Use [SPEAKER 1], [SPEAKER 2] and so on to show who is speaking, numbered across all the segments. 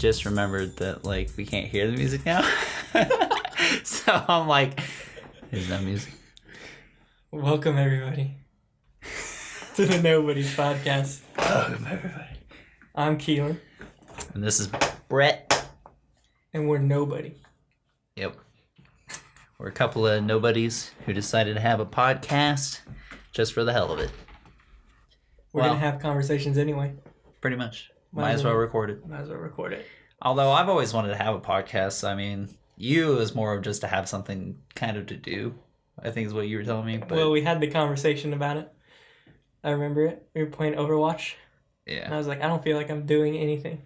[SPEAKER 1] just remembered that like we can't hear the music now. So I'm like, there's no music.
[SPEAKER 2] Welcome everybody to the Nobodies podcast.
[SPEAKER 1] Welcome everybody.
[SPEAKER 2] I'm Keelan.
[SPEAKER 1] And this is Brett.
[SPEAKER 2] And we're nobody.
[SPEAKER 1] Yep. We're a couple of nobodies who decided to have a podcast just for the hell of it.
[SPEAKER 2] We're going to have conversations anyway.
[SPEAKER 1] Pretty much. Might as well record it.
[SPEAKER 2] Might as well record it.
[SPEAKER 1] Although I've always wanted to have a podcast. I mean, you is more of just to have something kind of to do, I think is what you were telling me. But...
[SPEAKER 2] Well, we had the conversation about it. I remember it. We were playing Overwatch.
[SPEAKER 1] Yeah.
[SPEAKER 2] And I was like, I don't feel like I'm doing anything.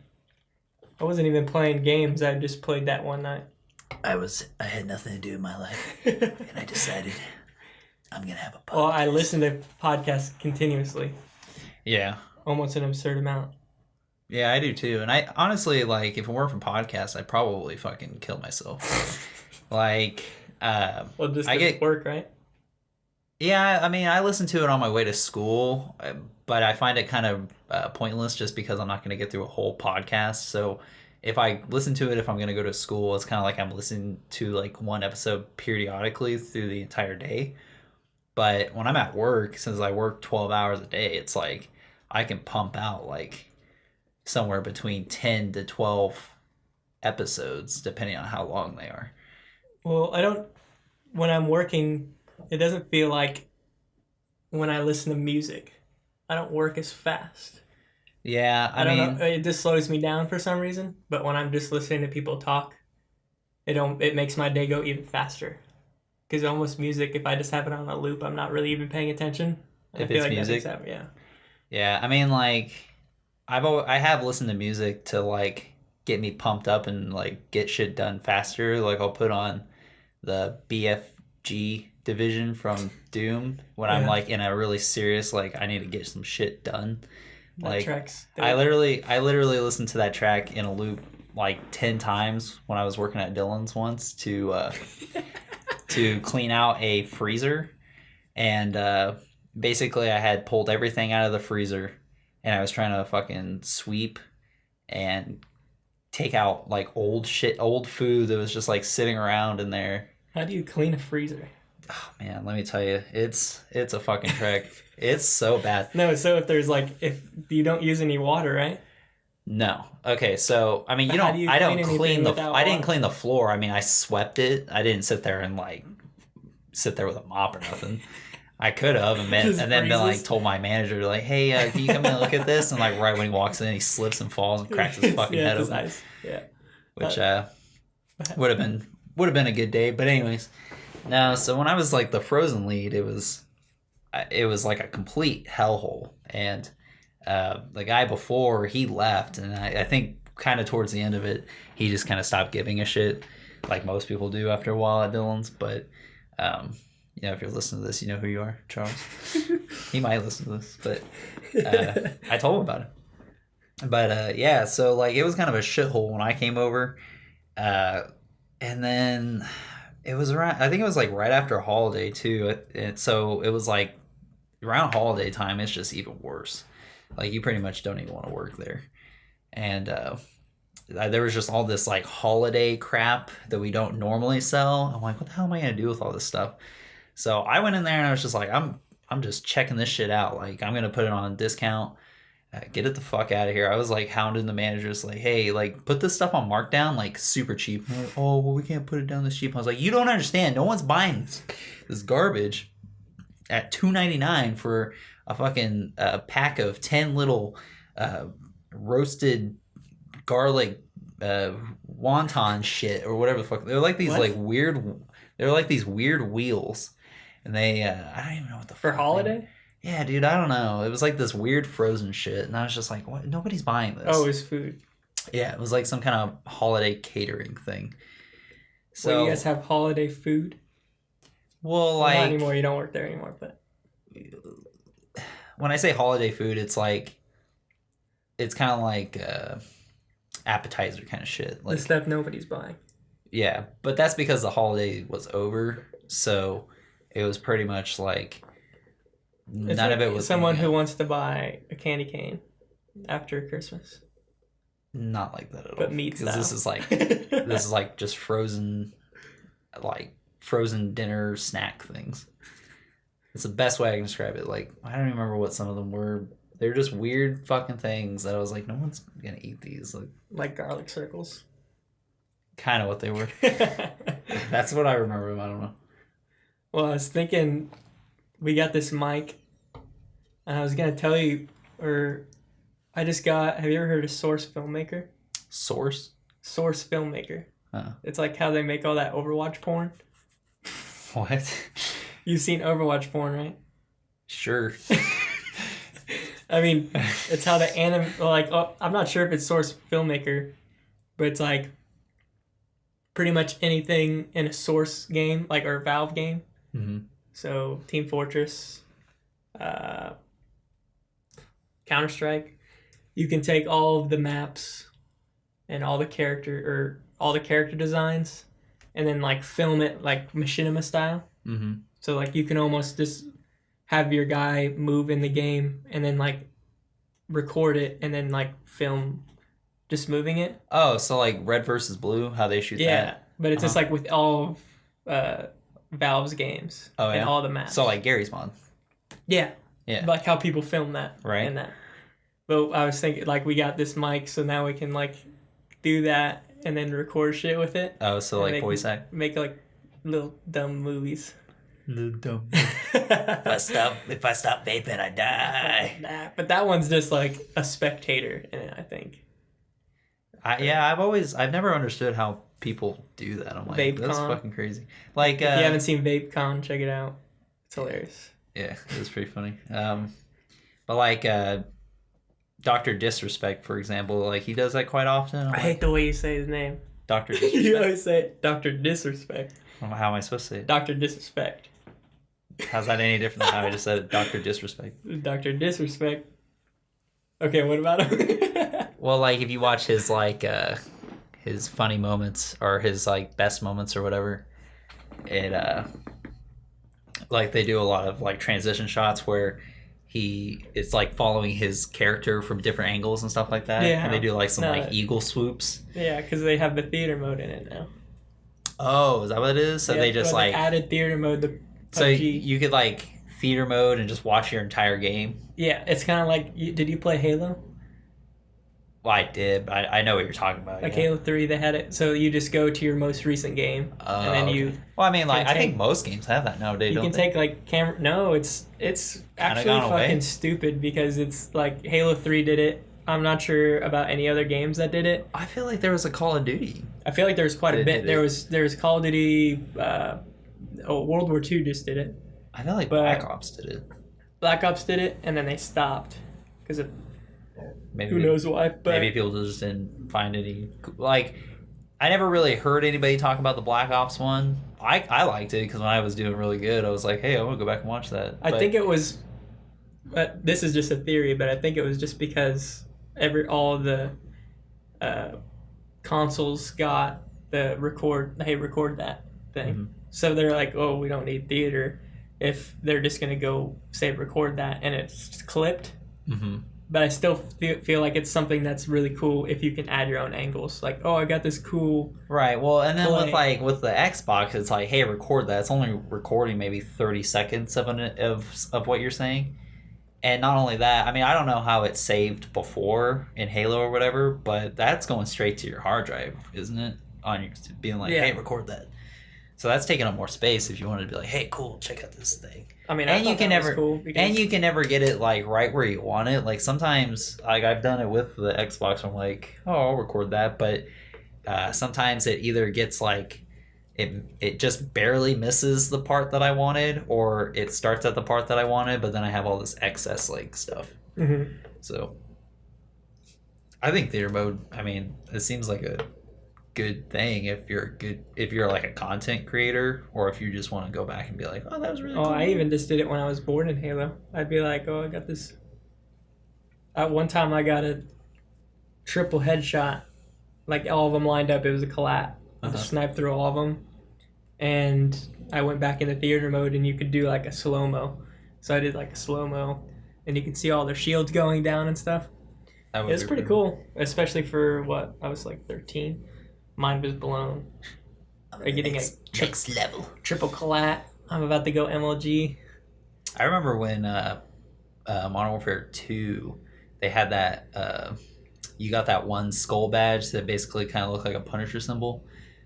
[SPEAKER 2] I wasn't even playing games. I just played that one night.
[SPEAKER 1] I had nothing to do in my life. And I decided I'm going to have a podcast.
[SPEAKER 2] Well, I listened to podcasts continuously.
[SPEAKER 1] Yeah.
[SPEAKER 2] Almost an absurd amount.
[SPEAKER 1] Yeah, I do too. And I honestly, like, if it weren't for podcasts, I'd probably fucking kill myself. Like,
[SPEAKER 2] well, just
[SPEAKER 1] I get
[SPEAKER 2] work, right?
[SPEAKER 1] Yeah, I mean, I listen to it on my way to school, but I find it kind of pointless just because I'm not going to get through a whole podcast. So if I listen to it, if I'm going to go to school, it's kind of like I'm listening to like one episode periodically through the entire day. But when I'm at work, since I work 12 hours a day, it's like I can pump out like somewhere between 10 to 12 episodes, depending on how long they are.
[SPEAKER 2] Well, when I'm working, it doesn't feel like when I listen to music. I don't work as fast.
[SPEAKER 1] Yeah,
[SPEAKER 2] I don't know. It just slows me down for some reason. But when I'm just listening to people talk, it makes my day go even faster. Because almost music, if I just have it on a loop, I'm not really even paying attention.
[SPEAKER 1] If it's music?
[SPEAKER 2] Yeah.
[SPEAKER 1] Yeah, I mean, like, I have listened to music to, like, get me pumped up and, like, get shit done faster. Like, I'll put on the BFG division from Doom when I'm, like, in a really serious, like, I need to get some shit done.
[SPEAKER 2] That track's dope.
[SPEAKER 1] I literally listened to that track in a loop, like, 10 times when I was working at Dylan's once to clean out a freezer. And basically I had pulled everything out of the freezer and I was trying to fucking sweep and take out like old food that was just like sitting around in there.
[SPEAKER 2] How do you clean a freezer?
[SPEAKER 1] Oh man, let me tell you, it's a fucking trick. It's so bad.
[SPEAKER 2] No, so if you don't use any water, right?
[SPEAKER 1] No. Okay, so I mean, I didn't clean the floor. I mean, I swept it. I didn't sit there with a mop or nothing. I could have, and then been like told my manager like, "Hey, can you come in and look at this?" And like right when he walks in, he slips and falls and cracks his fucking head open.
[SPEAKER 2] Yeah,
[SPEAKER 1] which would have been a good day. But anyways, no. So when I was like the Frozen lead, it was like a complete hellhole, and the guy before he left, and I think kind of towards the end of it, he just kind of stopped giving a shit, like most people do after a while at Dylan's, but. If you're listening to this, you know who you are, Charles. He might listen to this, but I told him about it. But yeah, so like it was kind of a shithole when I came over, and then it was around. I think it was like right after a holiday too. So it was like around holiday time. It's just even worse. Like you pretty much don't even want to work there, and there was just all this like holiday crap that we don't normally sell. I'm like, what the hell am I gonna do with all this stuff? So I went in there and I was just like, I'm just checking this shit out. Like I'm gonna put it on discount. Get it the fuck out of here. I was like hounding the managers like, hey, like put this stuff on markdown like super cheap. And like, oh well, we can't put it down this cheap. I was like, you don't understand. No one's buying this garbage at $2.99 for a fucking pack of 10 little roasted garlic wonton shit or whatever the fuck. They're like these these weird wheels, and they I don't even know what the
[SPEAKER 2] for holiday.
[SPEAKER 1] Yeah, dude, I don't know. It was like this weird frozen shit, and I was just like, what? Nobody's buying this.
[SPEAKER 2] Oh, it was food.
[SPEAKER 1] Yeah, it was like some kind of holiday catering thing. So
[SPEAKER 2] well, you guys have holiday food?
[SPEAKER 1] Well, like
[SPEAKER 2] not anymore. You don't work there anymore, but
[SPEAKER 1] when I say holiday food, it's kind of like appetizer kind of shit. Like
[SPEAKER 2] the stuff nobody's buying.
[SPEAKER 1] Yeah, but that's because the holiday was over, so it was pretty much like none of it was
[SPEAKER 2] someone who wants to buy a candy cane after Christmas.
[SPEAKER 1] Not like that at all.
[SPEAKER 2] But meat
[SPEAKER 1] because
[SPEAKER 2] style.
[SPEAKER 1] this is like just frozen, like frozen dinner snack things. It's the best way I can describe it. Like, I don't even remember what some of them were. They're just weird fucking things that I was like, no one's gonna eat these.
[SPEAKER 2] Like garlic circles.
[SPEAKER 1] Kind of what they were. That's what I remember. I don't know.
[SPEAKER 2] Well, I was thinking we got this mic, and I was gonna tell you, or I just got. Have you ever heard of Source Filmmaker?
[SPEAKER 1] Source?
[SPEAKER 2] Source Filmmaker.
[SPEAKER 1] Huh.
[SPEAKER 2] It's like how they make all that Overwatch porn.
[SPEAKER 1] What?
[SPEAKER 2] You've seen Overwatch porn, right?
[SPEAKER 1] Sure.
[SPEAKER 2] I mean, it's how the I'm not sure if it's Source Filmmaker, but it's like pretty much anything in a Source game, like, or a Valve game.
[SPEAKER 1] Mm-hmm.
[SPEAKER 2] So Team Fortress, Counter-Strike. You can take all of the maps and all the character designs, and then like film it like machinima style.
[SPEAKER 1] Mm-hmm.
[SPEAKER 2] So like you can almost just have your guy move in the game and then like record it and then like film just moving it.
[SPEAKER 1] Oh, so like Red versus Blue, how they shoot that?
[SPEAKER 2] Yeah, but it's just like with all of Valve's games and all the maps.
[SPEAKER 1] So like Gary's Mod.
[SPEAKER 2] Yeah.
[SPEAKER 1] Yeah.
[SPEAKER 2] Like how people film that.
[SPEAKER 1] Right.
[SPEAKER 2] And that. But I was thinking like we got this mic, so now we can like do that and then record shit with it.
[SPEAKER 1] Oh, so like voice act?
[SPEAKER 2] Make like little dumb movies.
[SPEAKER 1] Little dumb. If I stop vaping, I die.
[SPEAKER 2] Nah, but that one's just like a spectator in it, I think.
[SPEAKER 1] I've never understood how people do that. I'm like, that's fucking crazy. Like,
[SPEAKER 2] if you haven't seen VapeCon, check it out. It's hilarious.
[SPEAKER 1] Yeah, it was pretty funny. But like, Dr. Disrespect, for example, like he does that quite often.
[SPEAKER 2] I hate the way you say his name.
[SPEAKER 1] Dr. Disrespect.
[SPEAKER 2] You always say Dr. Disrespect.
[SPEAKER 1] How am I supposed to say it?
[SPEAKER 2] Dr. Disrespect.
[SPEAKER 1] How's that any different than how I just said it? Dr. Disrespect.
[SPEAKER 2] Dr. Disrespect. Okay, what about him?
[SPEAKER 1] Well, like if you watch his like his funny moments or his like best moments or whatever, it like they do a lot of like transition shots where it's like following his character from different angles and stuff like that.
[SPEAKER 2] Yeah.
[SPEAKER 1] And they do like some like eagle swoops.
[SPEAKER 2] Yeah, because they have the theater mode in it now.
[SPEAKER 1] Oh, is that what it is? So they just like
[SPEAKER 2] they added theater mode. The
[SPEAKER 1] so you could like theater mode and just watch your entire game.
[SPEAKER 2] Yeah, it's kind of like. Did you play Halo?
[SPEAKER 1] Well, I did. But I know what you're talking about.
[SPEAKER 2] Like Halo 3, they had it. So you just go to your most recent game, and then you.
[SPEAKER 1] Well, I mean, like I think most games have that nowadays.
[SPEAKER 2] You can take like camera. No, it's actually fucking stupid because it's like Halo 3 did it. I'm not sure about any other games that did it.
[SPEAKER 1] I feel like there was a Call of Duty.
[SPEAKER 2] I feel like there was quite a bit. There was Call of Duty. World War II just did it.
[SPEAKER 1] I feel like Black Ops did it.
[SPEAKER 2] Black Ops did it, and then they stopped because of
[SPEAKER 1] maybe
[SPEAKER 2] who knows why. But
[SPEAKER 1] maybe people just didn't find any. Like, I never really heard anybody talk about the Black Ops one. I liked it because when I was doing really good, I was like, hey, I want to go back and watch that.
[SPEAKER 2] I think it was. But this is just a theory, but I think it was just because all the consoles got the record that thing. Mm-hmm. So they're like, oh, we don't need theater if they're just going to go say record that and it's clipped. Mm-hmm. But I still feel like it's something that's really cool if you can add your own angles. Like, oh, I got this cool...
[SPEAKER 1] Right, well, and then with the Xbox, it's like, hey, record that. It's only recording maybe 30 seconds of what you're saying. And not only that, I mean, I don't know how it's saved before in Halo or whatever, but that's going straight to your hard drive, isn't it? On your being like, hey, record that. So that's taking up more space if you wanted to be like, hey, cool, check out this thing.
[SPEAKER 2] I mean,
[SPEAKER 1] you can never get it like right where you want it. Like sometimes, like I've done it with the Xbox. I'm like, oh, I'll record that, but sometimes it either gets like it just barely misses the part that I wanted, or it starts at the part that I wanted, but then I have all this excess like stuff. Mm-hmm. So I think theater mode. I mean, it seems like a good thing if you're like a content creator, or if you just want to go back and be like, oh, that was really cool.
[SPEAKER 2] I even just did it when I was bored in Halo. I'd be like, oh, I got this. At one time I got a triple headshot, like all of them lined up. It was a collat. I just sniped through all of them, and I went back into theater mode, and you could do like a slow-mo. So I did like a slow-mo, and you can see all their shields going down and stuff.
[SPEAKER 1] That
[SPEAKER 2] It
[SPEAKER 1] would
[SPEAKER 2] was
[SPEAKER 1] be
[SPEAKER 2] pretty
[SPEAKER 1] brutal.
[SPEAKER 2] cool, especially for what I was like 13. Mind was blown. Getting a
[SPEAKER 1] next level.
[SPEAKER 2] triple collat. I'm about to go MLG.
[SPEAKER 1] I remember when Modern Warfare 2, they had that. You got that one skull badge that basically kind of looked like a Punisher symbol.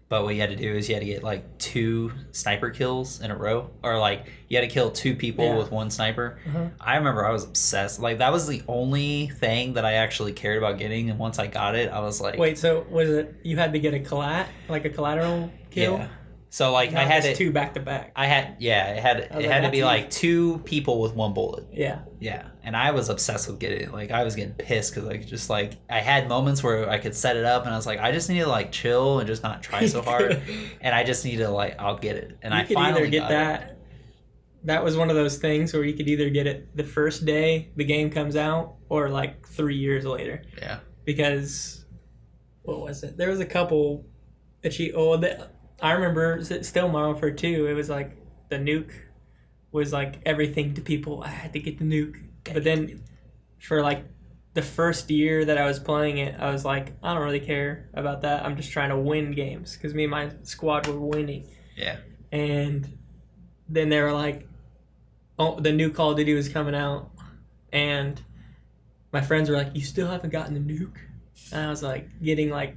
[SPEAKER 1] But what you had to do is you had to get like 2 sniper kills in a row, or like you had to kill 2 people with 1 sniper. I remember I was obsessed. Like that was the only thing that I actually cared about getting, and once I got it, I was like,
[SPEAKER 2] wait. So was it you had to get a like a collateral kill?
[SPEAKER 1] Yeah. So like
[SPEAKER 2] Not
[SPEAKER 1] I had
[SPEAKER 2] just
[SPEAKER 1] it
[SPEAKER 2] 2 back to back.
[SPEAKER 1] I had it had to be like 2 people with 1 bullet.
[SPEAKER 2] Yeah.
[SPEAKER 1] Yeah, and I was obsessed with getting it. Like I was getting pissed because like just like I had moments where I could set it up and I was like I just need to like chill and just not try so hard, and I just need to like I'll get it. And I finally
[SPEAKER 2] either get
[SPEAKER 1] got
[SPEAKER 2] that.
[SPEAKER 1] it.
[SPEAKER 2] That was one of those things where you could either get it the first day the game comes out or like 3 years later.
[SPEAKER 1] Yeah.
[SPEAKER 2] Because what was it? There was a couple that I remember still Modern Warfare 2. It was like the nuke was like everything to people. I had to get the nuke. But then for like the first year that I was playing it, I was like, I don't really care about that. I'm just trying to win games because me and my squad were winning.
[SPEAKER 1] Yeah.
[SPEAKER 2] And then they were like, oh, the new Call of Duty was coming out. And my friends were like, you still haven't gotten the nuke? And I was like getting like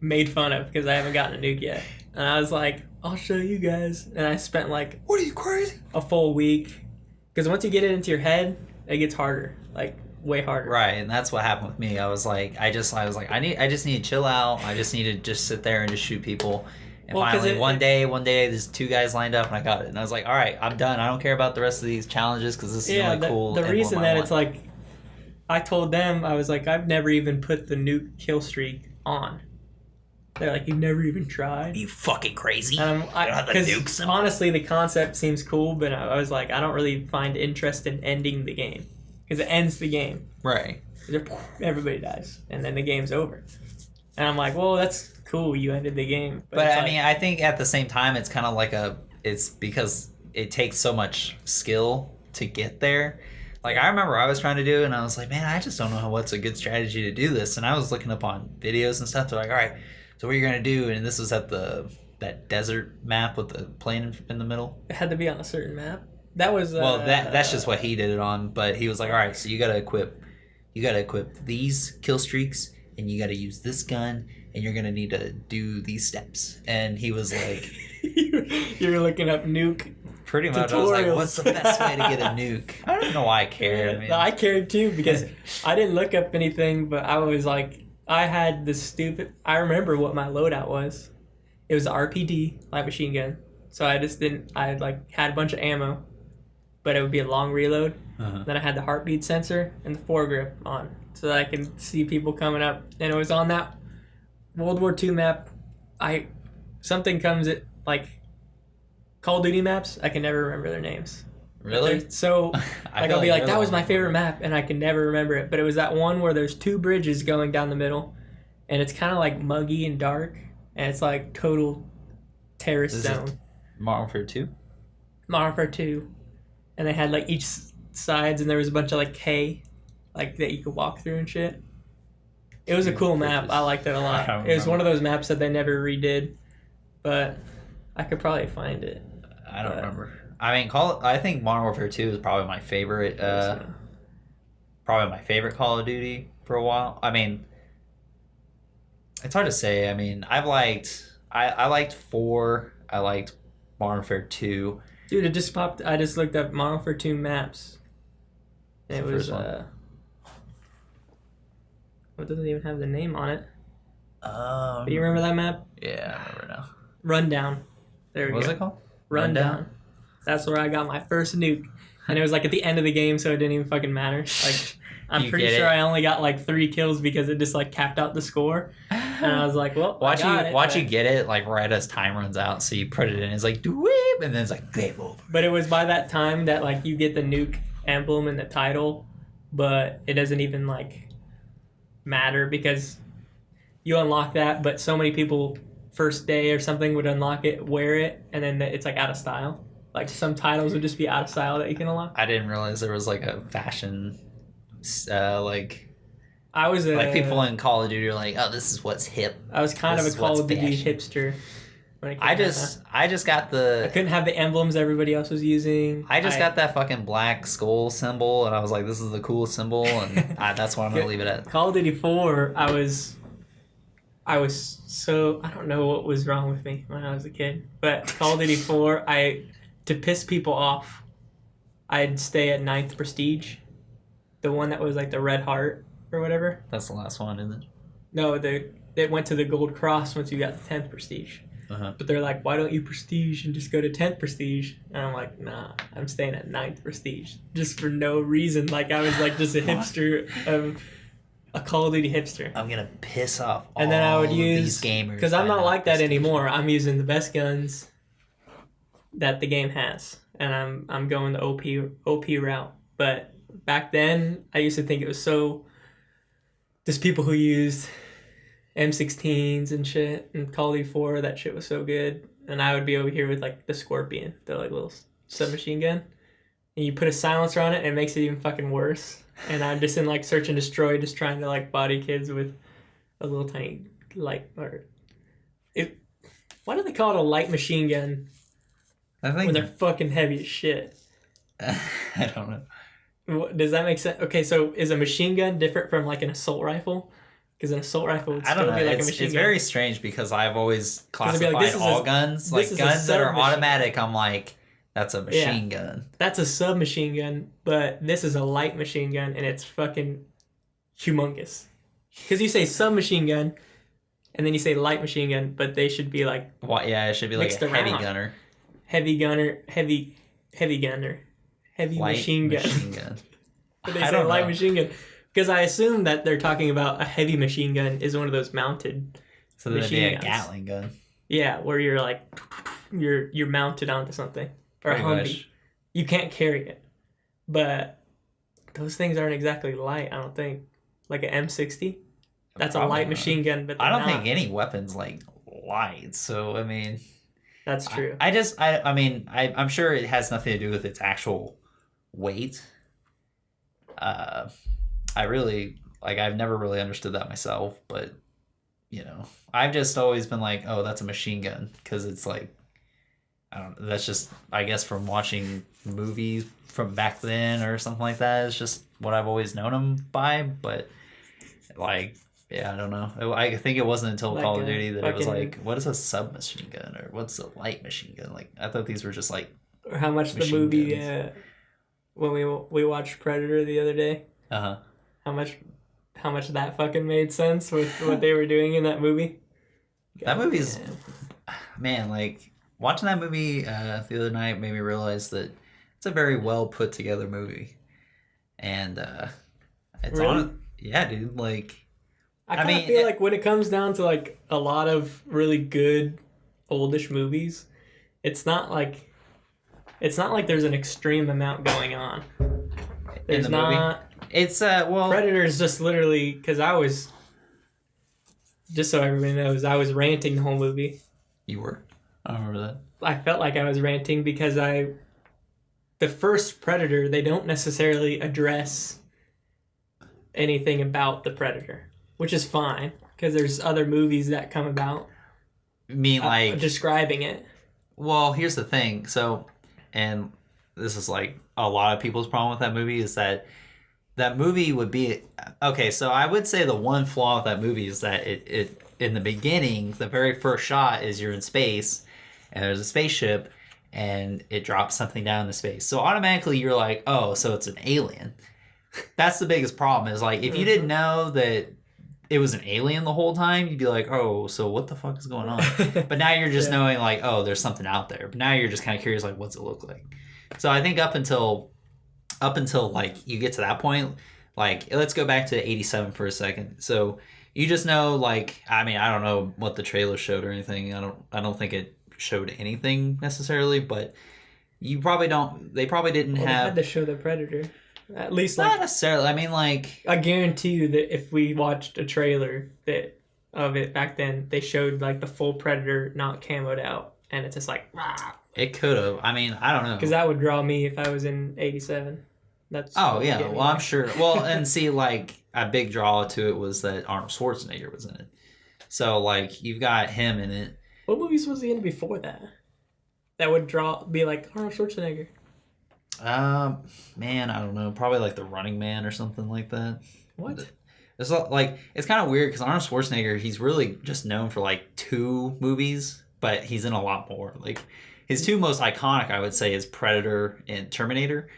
[SPEAKER 2] made fun of because I haven't gotten a nuke yet. And I was like, I'll show you guys. And I spent like,
[SPEAKER 1] what are you crazy?
[SPEAKER 2] A full week. Because once you get it into your head, it gets harder. Like way harder.
[SPEAKER 1] Right, and that's what happened with me. I was like, I just need to chill out. I just need to just sit there and just shoot people. And finally, one day, there's 2 guys lined up, and I got it. And I was like, all right, I'm done. I don't care about the rest of these challenges because this is really cool.
[SPEAKER 2] The reason that it's like, I told them, I was like, I've never even put the nuke kill streak on. They're like, you've never even tried?
[SPEAKER 1] Are you fucking crazy?
[SPEAKER 2] Because honestly, the concept seems cool, but I was like, I don't really find interest in ending the game. Because it ends the game.
[SPEAKER 1] Right.
[SPEAKER 2] Everybody dies. And then the game's over. And I'm like, well, that's cool. You ended the game.
[SPEAKER 1] But I mean, I think at the same time, it's kind of like it's because it takes so much skill to get there. Like, I remember I was trying to do it, and I was like, man, I just don't know what's a good strategy to do this. And I was looking up on videos and stuff. They're like, all right, so what are you going to do? And this was at that desert map with the plane in the middle.
[SPEAKER 2] It had to be on a certain map. That was...
[SPEAKER 1] well, that's just what he did it on. But he was like, all right, so you got to equip these kill streaks, and you got to use this gun, and you're going to need to do these steps. And he was like...
[SPEAKER 2] You're looking up nuke
[SPEAKER 1] pretty much. Tutorials. I was like, what's the best way to get a nuke? I don't know why I cared. I mean,
[SPEAKER 2] I cared too because I didn't look up anything, but I was like, I had this stupid... I remember what my loadout was. It was RPD, light machine gun. So I just didn't... I had a bunch of ammo, but it would be a long reload. Then I had the heartbeat sensor and the foregrip on so that I can see people coming up. And it was on that World War II map. Something comes at like Call of Duty maps. I can never remember their names.
[SPEAKER 1] Really?
[SPEAKER 2] So like I'll be like, that was my favorite map, and I can never remember it. But it was that one where there's 2 bridges going down the middle, and it's kind of like muggy and dark, and it's like total terrorist zone.
[SPEAKER 1] Modern Warfare 2?
[SPEAKER 2] Modern Warfare 2. And they had like each sides, and there was a bunch of like K, like that you could walk through and shit. It was a cool map. I liked it a lot. It was one of those maps that they never redid, but I could probably find it.
[SPEAKER 1] I don't remember. I mean, I think Modern Warfare 2 is probably my favorite. Probably my favorite Call of Duty for a while. I mean, it's hard to say. I mean, I liked 4. I liked Modern Warfare 2.
[SPEAKER 2] Dude, it just popped. I just looked up Modern Warfare 2 maps. It was it doesn't even have the name on it. But you remember that map?
[SPEAKER 1] Yeah, I remember now.
[SPEAKER 2] Rundown. There we go.
[SPEAKER 1] What was it called?
[SPEAKER 2] Rundown. That's where I got my first nuke. And it was like at the end of the game, so it didn't even fucking matter. Like, I'm pretty sure I only got like 3 kills because it just like capped out the score. And I was like, well, watch
[SPEAKER 1] you get it like right as time runs out. So you put it in, it's like dweep, and then it's like game over.
[SPEAKER 2] But it was by that time that like you get the nuke emblem in the title, but it doesn't even like matter because you unlock that, but so many people first day or something would unlock it, wear it, and then it's like out of style. Like some titles would just be out of style that you can unlock.
[SPEAKER 1] I didn't realize there was like a fashion like
[SPEAKER 2] I was
[SPEAKER 1] like people in Call of Duty are like, oh, this is what's hip.
[SPEAKER 2] I was kind of a Call of Duty hipster.
[SPEAKER 1] I just got the.
[SPEAKER 2] I couldn't have the emblems everybody else was using.
[SPEAKER 1] I got that fucking black skull symbol, and I was like, this is the coolest symbol, and that's what I'm gonna leave it at.
[SPEAKER 2] Call of Duty 4, I was so, I don't know what was wrong with me when I was a kid, but Call of Duty 4, to piss people off, I'd stay at 9th Prestige, the one that was like the red heart or whatever.
[SPEAKER 1] That's the last one, isn't it?
[SPEAKER 2] No, it went to the gold cross once you got the 10th Prestige.
[SPEAKER 1] Uh-huh.
[SPEAKER 2] But they're like, why don't you Prestige and just go to 10th Prestige? And I'm like, nah, I'm staying at 9th Prestige. Just for no reason. Like, I was like just a hipster of a Call of Duty hipster.
[SPEAKER 1] I'm going to piss off all
[SPEAKER 2] and then I would
[SPEAKER 1] use, these gamers.
[SPEAKER 2] Because I'm not like that anymore. I'm using the best guns that the game has. And I'm going the OP route. But back then, I used to think it was so... There's people who used M16s and shit, and Call of Duty 4, that shit was so good. And I would be over here with like the Scorpion, the like little submachine gun. And you put a silencer on it and it makes it even fucking worse. And I'm just in like search and destroy, just trying to like body kids with a little tiny light, or why do they call it a light machine gun? I think when they're fucking heavy as shit.
[SPEAKER 1] I don't know.
[SPEAKER 2] Does that make sense? Okay, so is a machine gun different from like an assault rifle? Because an assault rifle would still be like a machine gun.
[SPEAKER 1] It's very strange because I've always classified all guns. Like guns that are automatic, I'm like, that's a machine gun.
[SPEAKER 2] That's a submachine gun, but this is a light machine gun, and it's fucking humongous. Because you say submachine gun, and then you say light machine gun, but they should be like...
[SPEAKER 1] Well, yeah, it should be like a heavy gunner.
[SPEAKER 2] Heavy gunner, heavy gunner. Heavy light machine gun. But they say light machine gun. Because I assume that they're talking about a heavy machine gun is one of those mounted
[SPEAKER 1] so machine guns. So a Gatling gun.
[SPEAKER 2] Yeah, where you're like, you're mounted onto something. Or a Humvee. You can't carry it. But those things aren't exactly light, I don't think. Like an M60? That's probably a light machine gun, but
[SPEAKER 1] I don't think any weapon's like light, so I mean...
[SPEAKER 2] That's true.
[SPEAKER 1] I'm sure it has nothing to do with its actual weight. I've never really understood that myself, but you know, I've just always been like, oh, that's a machine gun, because it's like, I don't know, that's just, I guess, from watching movies from back then or something like that. It's just what I've always known them by, but like, yeah, I don't know. I think it wasn't until like Call of Duty that it was like, what is a submachine gun, or what's a light machine gun? Like, I thought these were just like,
[SPEAKER 2] or how much the movie when we watched Predator the other day. How much that fucking made sense with what they were doing in that movie.
[SPEAKER 1] That movie's man, like watching that movie the other night made me realize that it's a very well put together movie, and it's really? Yeah, dude. Like,
[SPEAKER 2] I mean, feel like when it comes down to like a lot of really good oldish movies, it's not like there's an extreme amount going on. There's not.
[SPEAKER 1] Movie? It's
[SPEAKER 2] Predator is just literally, because I was, just so everybody knows, I was ranting the whole movie.
[SPEAKER 1] You were? I remember that.
[SPEAKER 2] I felt like I was ranting because the first Predator, they don't necessarily address anything about the Predator, which is fine, because there's other movies that come about.
[SPEAKER 1] I mean, like...
[SPEAKER 2] describing it.
[SPEAKER 1] Well, here's the thing. So, and this is like a lot of people's problem with that movie, is that movie would be... Okay, so I would say the one flaw with that movie is that it in the beginning, the very first shot is you're in space, and there's a spaceship, and it drops something down in the space. So automatically you're like, oh, so it's an alien. That's the biggest problem, is like, if you didn't know that it was an alien the whole time, you'd be like, oh, so what the fuck is going on? But now you're just knowing like, oh, there's something out there. But now you're just kind of curious, like, what's it look like? So I think up until like you get to that point, like, let's go back to 87 for a second. So you just know, like, I mean, I don't know what the trailer showed or anything. I don't think it showed anything necessarily, but you probably don't. They probably didn't have. They
[SPEAKER 2] had to show the Predator. At least,
[SPEAKER 1] not necessarily. I mean, like,
[SPEAKER 2] I guarantee you that if we watched a trailer of it back then, they showed like the full Predator not camoed out, and it's just like, rah.
[SPEAKER 1] It could have. I mean, I don't know,
[SPEAKER 2] because that would draw me if I was in 87. That's
[SPEAKER 1] Oh
[SPEAKER 2] what
[SPEAKER 1] yeah,
[SPEAKER 2] get me
[SPEAKER 1] well I'm
[SPEAKER 2] there.
[SPEAKER 1] sure. Well, and see, like a big draw to it was that Arnold Schwarzenegger was in it. So like you've got him in it.
[SPEAKER 2] What movies was he in before that? That would be like Arnold Schwarzenegger.
[SPEAKER 1] Man, I don't know. Probably like The Running Man or something like that.
[SPEAKER 2] What?
[SPEAKER 1] It's like it's kind of weird because Arnold Schwarzenegger, he's really just known for like 2 movies, but he's in a lot more. Like his 2 most iconic, I would say, is Predator and Terminator.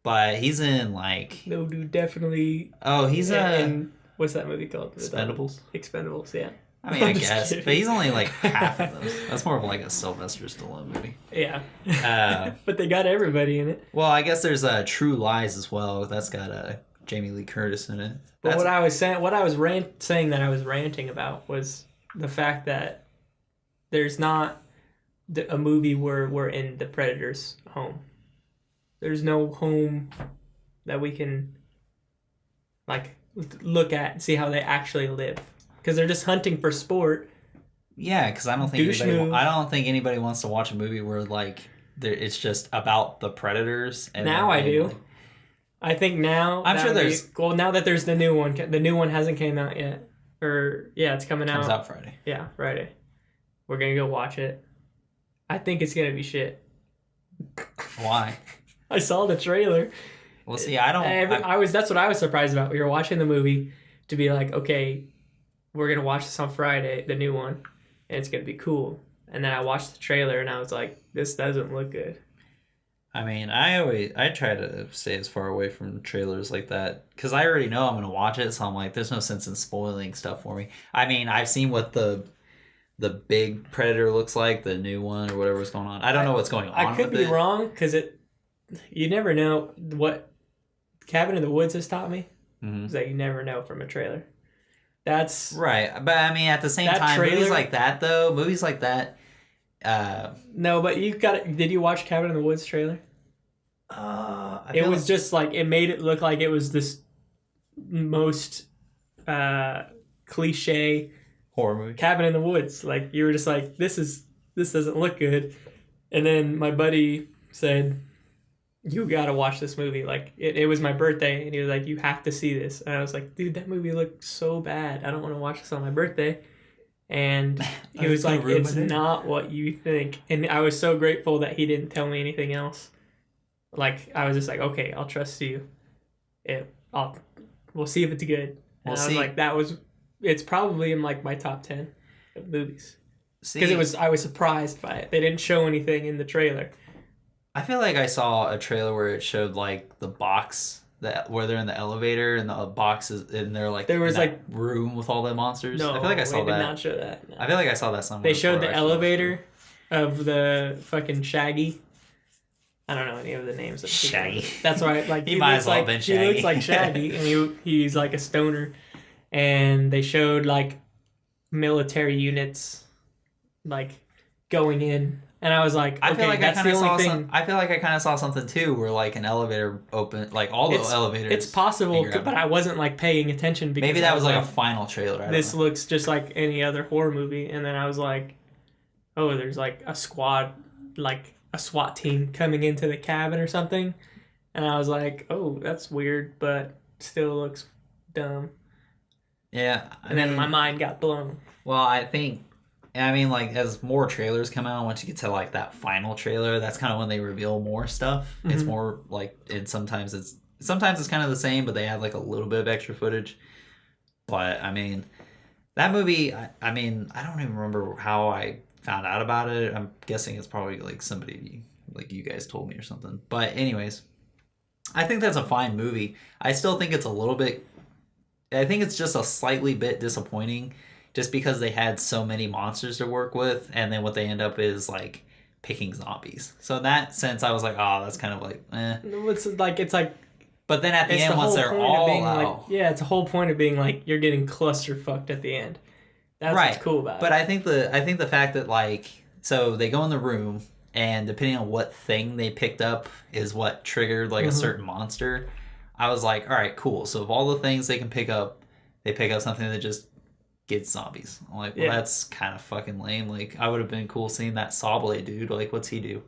[SPEAKER 1] But he's in like
[SPEAKER 2] No, dude, definitely.
[SPEAKER 1] he's
[SPEAKER 2] and what's that movie called?
[SPEAKER 1] Expendables.
[SPEAKER 2] Expendables, yeah.
[SPEAKER 1] I mean, I
[SPEAKER 2] I'm just
[SPEAKER 1] guess,
[SPEAKER 2] kidding.
[SPEAKER 1] but he's only like half of those. That's more of like a Sylvester Stallone movie.
[SPEAKER 2] Yeah.
[SPEAKER 1] Uh,
[SPEAKER 2] But they got everybody in it.
[SPEAKER 1] Well, I guess there's True Lies as well. That's got Jamie Lee Curtis in it.
[SPEAKER 2] But what I was saying that I was ranting about was the fact that there's not a movie where we're in the Predator's home. There's no home that we can like look at and see how they actually live, because they're just hunting for sport.
[SPEAKER 1] Yeah, because I don't think anybody wants to watch a movie where like it's just about the predators. And
[SPEAKER 2] now I do. I think now
[SPEAKER 1] I'm sure there's
[SPEAKER 2] now that there's the new one. The new one hasn't came out yet, or yeah, it's coming out.
[SPEAKER 1] Comes out Friday.
[SPEAKER 2] Yeah, Friday. We're gonna go watch it. I think it's gonna be shit.
[SPEAKER 1] Why?
[SPEAKER 2] I saw the trailer.
[SPEAKER 1] Well, see, I don't.
[SPEAKER 2] That's what I was surprised about. We were watching the movie to be like, okay, we're gonna watch this on Friday, the new one, and it's gonna be cool. And then I watched the trailer and I was like, this doesn't look good.
[SPEAKER 1] I mean, I try to stay as far away from trailers like that because I already know I'm gonna watch it, so I'm like, there's no sense in spoiling stuff for me. I mean, I've seen what the big Predator looks like, the new one or whatever's going on. I don't know what's going on.
[SPEAKER 2] I could be wrong because you never know. What Cabin in the Woods has taught me is that you never know from a trailer. That's
[SPEAKER 1] right, but I mean, at the same time, movies like that.
[SPEAKER 2] No, but you got it. Did you watch Cabin in the Woods trailer? It was just like it made it look like it was this most cliche
[SPEAKER 1] horror movie.
[SPEAKER 2] Cabin in the Woods. Like you were just like, this doesn't look good. And then my buddy said, you gotta watch this movie. Like it was my birthday, and he was like, you have to see this. And I was like, dude, that movie looked so bad. I don't want to watch this on my birthday. And he was like, it's not what you think. And I was so grateful that he didn't tell me anything else. Like I was just like, okay, I'll trust you. We'll see if it's good. And I was like, it's probably in like my top 10 of movies. Because I was surprised by it. They didn't show anything in the trailer.
[SPEAKER 1] I feel like I saw a trailer where it showed like the box where they're in the elevator and the boxes and they're like
[SPEAKER 2] there was like
[SPEAKER 1] room with all the monsters.
[SPEAKER 2] No,
[SPEAKER 1] I feel like I saw that.
[SPEAKER 2] They did not show that. No.
[SPEAKER 1] I feel like I saw that somewhere.
[SPEAKER 2] They showed the elevator of the fucking Shaggy. I don't know any of the names of
[SPEAKER 1] Shaggy.
[SPEAKER 2] That's why like
[SPEAKER 1] he might as well have been Shaggy.
[SPEAKER 2] He looks like Shaggy and he's like a stoner. And they showed like military units like going in. And I was like, okay,
[SPEAKER 1] I feel like
[SPEAKER 2] that's the only thing.
[SPEAKER 1] I feel like I kind of saw something too, where like an elevator open, like all the elevators.
[SPEAKER 2] It's possible, but I wasn't like paying attention because
[SPEAKER 1] maybe that was like a final trailer.
[SPEAKER 2] This looks just like any other horror movie, and then I was like, oh, there's like a squad, like a SWAT team coming into the cabin or something, and I was like, oh, that's weird, but still looks dumb.
[SPEAKER 1] Yeah,
[SPEAKER 2] and then my mind got blown.
[SPEAKER 1] Well, I mean, like, as more trailers come out, once you get to, like, that final trailer, that's kind of when they reveal more stuff. Mm-hmm. It's more, like, and sometimes it's kind of the same, but they add, like, a little bit of extra footage. But, I mean, that movie, I mean, I don't even remember how I found out about it. I'm guessing it's probably, like, somebody, like, you guys told me or something. But, anyways, I think that's a fine movie. I still think it's I think it's just a slightly bit disappointing just because they had so many monsters to work with, and then what they end up is like picking zombies. So in that sense, I was like, oh, that's kind of like, eh.
[SPEAKER 2] It's like.
[SPEAKER 1] But then at the end, once they're all out,
[SPEAKER 2] yeah, it's a whole point of being like you're getting clusterfucked at the end. That's right. What's cool about it.
[SPEAKER 1] But I think the fact that like, so they go in the room, and depending on what thing they picked up is what triggered like a certain monster. I was like, all right, cool. So of all the things they can pick up, they pick up something that just gets zombies. I'm like, well, that's kind of fucking lame. Like, I would have been cool seeing that Sawblade dude. Like, what's he do?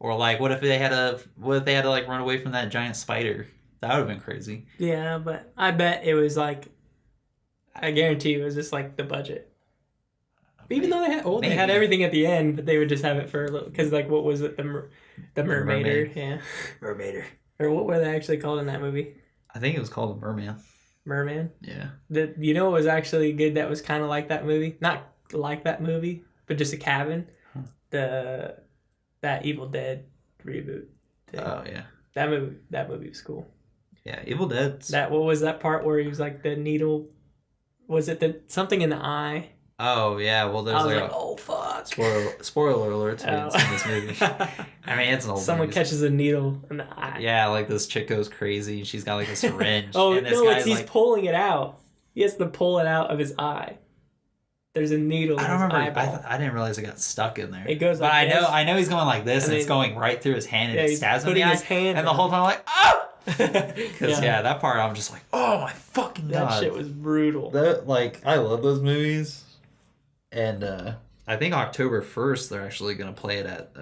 [SPEAKER 1] Or like, what if they had to like run away from that giant spider? That would have been crazy.
[SPEAKER 2] Yeah, but I bet it was like, I guarantee it was just like the budget. Even though they had everything at the end, but they would just have it for a little, because like, what was it, the Mermaider?
[SPEAKER 1] Mermaid.
[SPEAKER 2] Yeah,
[SPEAKER 1] Mermaider.
[SPEAKER 2] or what were they actually called in that movie?
[SPEAKER 1] I think it was called a Merman.
[SPEAKER 2] Merman.
[SPEAKER 1] Yeah.
[SPEAKER 2] You know what was actually good? That was kind of like that movie, not like that movie, but just a cabin. Huh. That Evil Dead reboot thing.
[SPEAKER 1] Oh yeah.
[SPEAKER 2] That movie was cool.
[SPEAKER 1] Yeah, Evil Dead.
[SPEAKER 2] What was that part where he was like the needle? Was it something in the eye?
[SPEAKER 1] Oh yeah, well there's
[SPEAKER 2] like oh fuck.
[SPEAKER 1] Spoiler alert in this movie. I mean, it's an old
[SPEAKER 2] Someone
[SPEAKER 1] movie.
[SPEAKER 2] catches a needle in the eye.
[SPEAKER 1] Yeah, like this chick goes crazy and she's got like a syringe.
[SPEAKER 2] Oh
[SPEAKER 1] and this
[SPEAKER 2] no,
[SPEAKER 1] guy's
[SPEAKER 2] he's
[SPEAKER 1] like,
[SPEAKER 2] pulling it out. He has to pull it out of his eye. There's a needle.
[SPEAKER 1] I don't remember.
[SPEAKER 2] Eyeball.
[SPEAKER 1] I didn't realize it got stuck in there.
[SPEAKER 2] It goes.
[SPEAKER 1] But
[SPEAKER 2] Like
[SPEAKER 1] I know he's going like this, and it's going right through his hand, and it stabs him in the eye. And the whole time, I'm like, oh! Because that part, I'm just like, oh my fucking god,
[SPEAKER 2] that shit was brutal.
[SPEAKER 1] I love those movies, and I think October 1st they're actually gonna play it at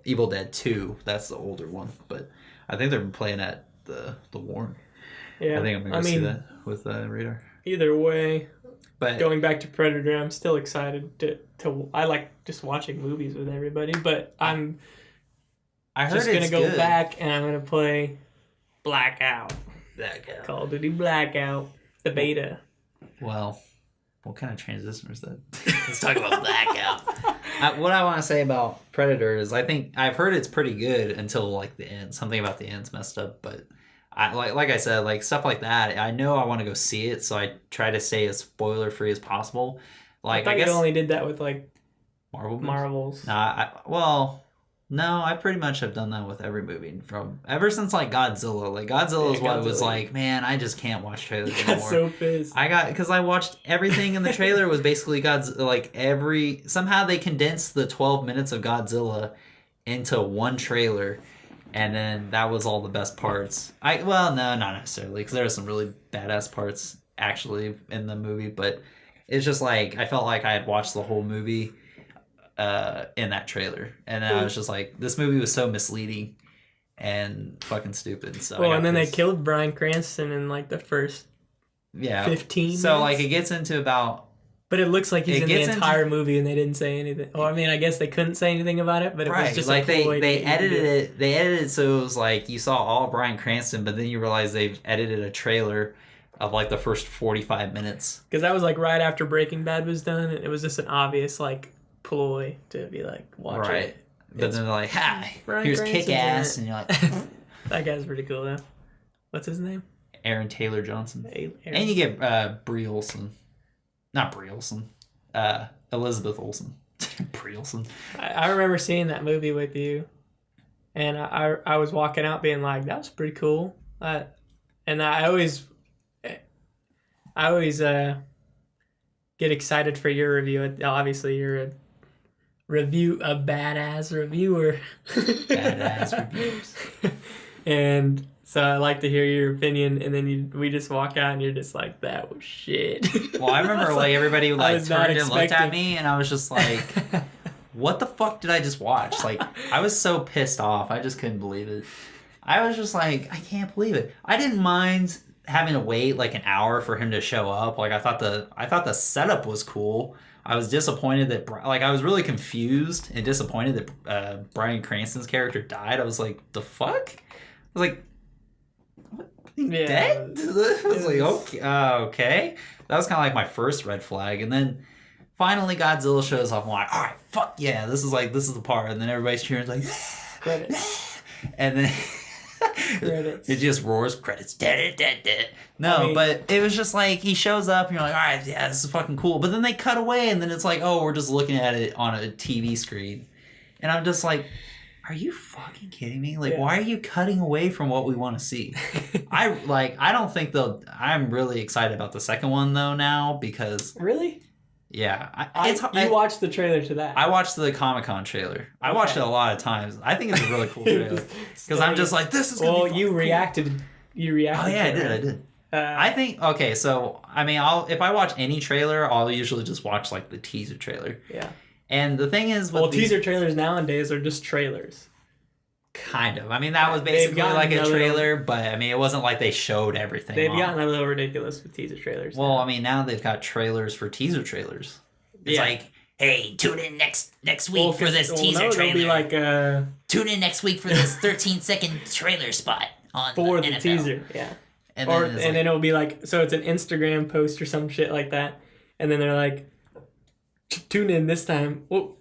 [SPEAKER 1] Evil Dead 2. That's the older one, but I think they're playing at the Warren.
[SPEAKER 2] Yeah,
[SPEAKER 1] I think I'm gonna go see that with Radar.
[SPEAKER 2] Either way.
[SPEAKER 1] But
[SPEAKER 2] going back to Predator, I'm still excited to I like just watching movies with everybody, but I heard just gonna go back and I'm gonna play Blackout. Call of Duty Blackout, the beta.
[SPEAKER 1] Well, what kind of transition is that? Let's talk about Blackout. What I want to say about Predator is I've heard it's pretty good until like the end. Something about the end's messed up, but like I said, like stuff like that, I know I want to go see it, so I try to stay as spoiler free as possible. Like
[SPEAKER 2] I guess you only did that with like Marvels.
[SPEAKER 1] No, I pretty much have done that with every movie from ever since like Godzilla. Like Godzilla is what was like, man, I just can't watch trailers anymore.
[SPEAKER 2] Got so pissed.
[SPEAKER 1] Because I watched everything in the trailer was basically somehow they condensed the 12 minutes of Godzilla into one trailer. And then that was all the best parts. No, not necessarily, because there are some really badass parts actually in the movie. But it's just like I felt like I had watched the whole movie in that trailer, and then I was just like, this movie was so misleading and fucking stupid. So
[SPEAKER 2] and then they killed Bryan Cranston in like the first 15
[SPEAKER 1] So
[SPEAKER 2] minutes.
[SPEAKER 1] like it gets into about.
[SPEAKER 2] But it looks like he's in the entire movie and they didn't say anything. Well, I mean, I guess they couldn't say anything about it, but it was just
[SPEAKER 1] like they edited it. They edited it so it was like you saw all Bryan Cranston, but then you realize they've edited a trailer of like the first 45 minutes.
[SPEAKER 2] Because that was like right after Breaking Bad was done, and it was just an obvious like ploy to be like, watch it.
[SPEAKER 1] But then they're like, hi, here's
[SPEAKER 2] Cranston's
[SPEAKER 1] Kick-Ass, and you're like,
[SPEAKER 2] that guy's pretty cool though. What's his name?
[SPEAKER 1] Aaron Taylor Johnson. And you get Brie Olson. Not Brie Olson. Elizabeth Olsen. Brie Olson.
[SPEAKER 2] I remember seeing that movie with you, and I was walking out being like, that was pretty cool. And I always get excited for your review. Obviously, you're a badass reviewer.
[SPEAKER 1] Badass reviewers.
[SPEAKER 2] And so I like to hear your opinion, and then we just walk out, and you're just like, "That was shit."
[SPEAKER 1] Well, I remember like everybody turned and looked at me, and I was just like, "What the fuck did I just watch?" Like I was so pissed off, I just couldn't believe it. I was just like, I can't believe it. I didn't mind having to wait like an hour for him to show up. Like I thought the setup was cool. I was disappointed that I was really confused and disappointed that Bryan Cranston's character died. I was like, the fuck? I was like, what? He's dead? I was like, okay. That was kind of like my first red flag. And then finally Godzilla shows up. I'm like, all right, fuck yeah. This is the part. And then everybody's cheering like,
[SPEAKER 2] credits.
[SPEAKER 1] And then
[SPEAKER 2] credits.
[SPEAKER 1] It just roars, credits. No, but it was just like he shows up and you're like, all right, yeah, this is fucking cool. But then they cut away and then it's like, oh, we're just looking at it on a TV screen. And I'm just like, are you fucking kidding me? Like, why are you cutting away from what we want to see? I don't think I'm really excited about the second one though now because.
[SPEAKER 2] Really?
[SPEAKER 1] Yeah.
[SPEAKER 2] You watched the trailer to that.
[SPEAKER 1] I watched the Comic-Con trailer. I watched it a lot of times. I think it's a really cool trailer. Because I'm just like, this is going to be
[SPEAKER 2] you reacted.
[SPEAKER 1] Cool.
[SPEAKER 2] You reacted.
[SPEAKER 1] Oh, yeah, I did. I think, so, I mean, if I watch any trailer, I'll usually just watch, like, the teaser trailer.
[SPEAKER 2] Yeah.
[SPEAKER 1] And the thing is,
[SPEAKER 2] well, teaser trailers nowadays are just trailers.
[SPEAKER 1] Kind of. I mean, that was basically like a trailer, but I mean, it wasn't like they showed everything.
[SPEAKER 2] They've gotten a little ridiculous with teaser trailers.
[SPEAKER 1] Well, I mean, now they've got trailers for teaser trailers. It's like, hey, tune in next week for this teaser trailer.
[SPEAKER 2] It'll be like
[SPEAKER 1] tune in next week for this 13-second trailer spot on
[SPEAKER 2] for the
[SPEAKER 1] NFL.
[SPEAKER 2] Teaser. Yeah.
[SPEAKER 1] And
[SPEAKER 2] then it'll be like, so it's an Instagram post or some shit like that, and then they're like, tune in this time. Well,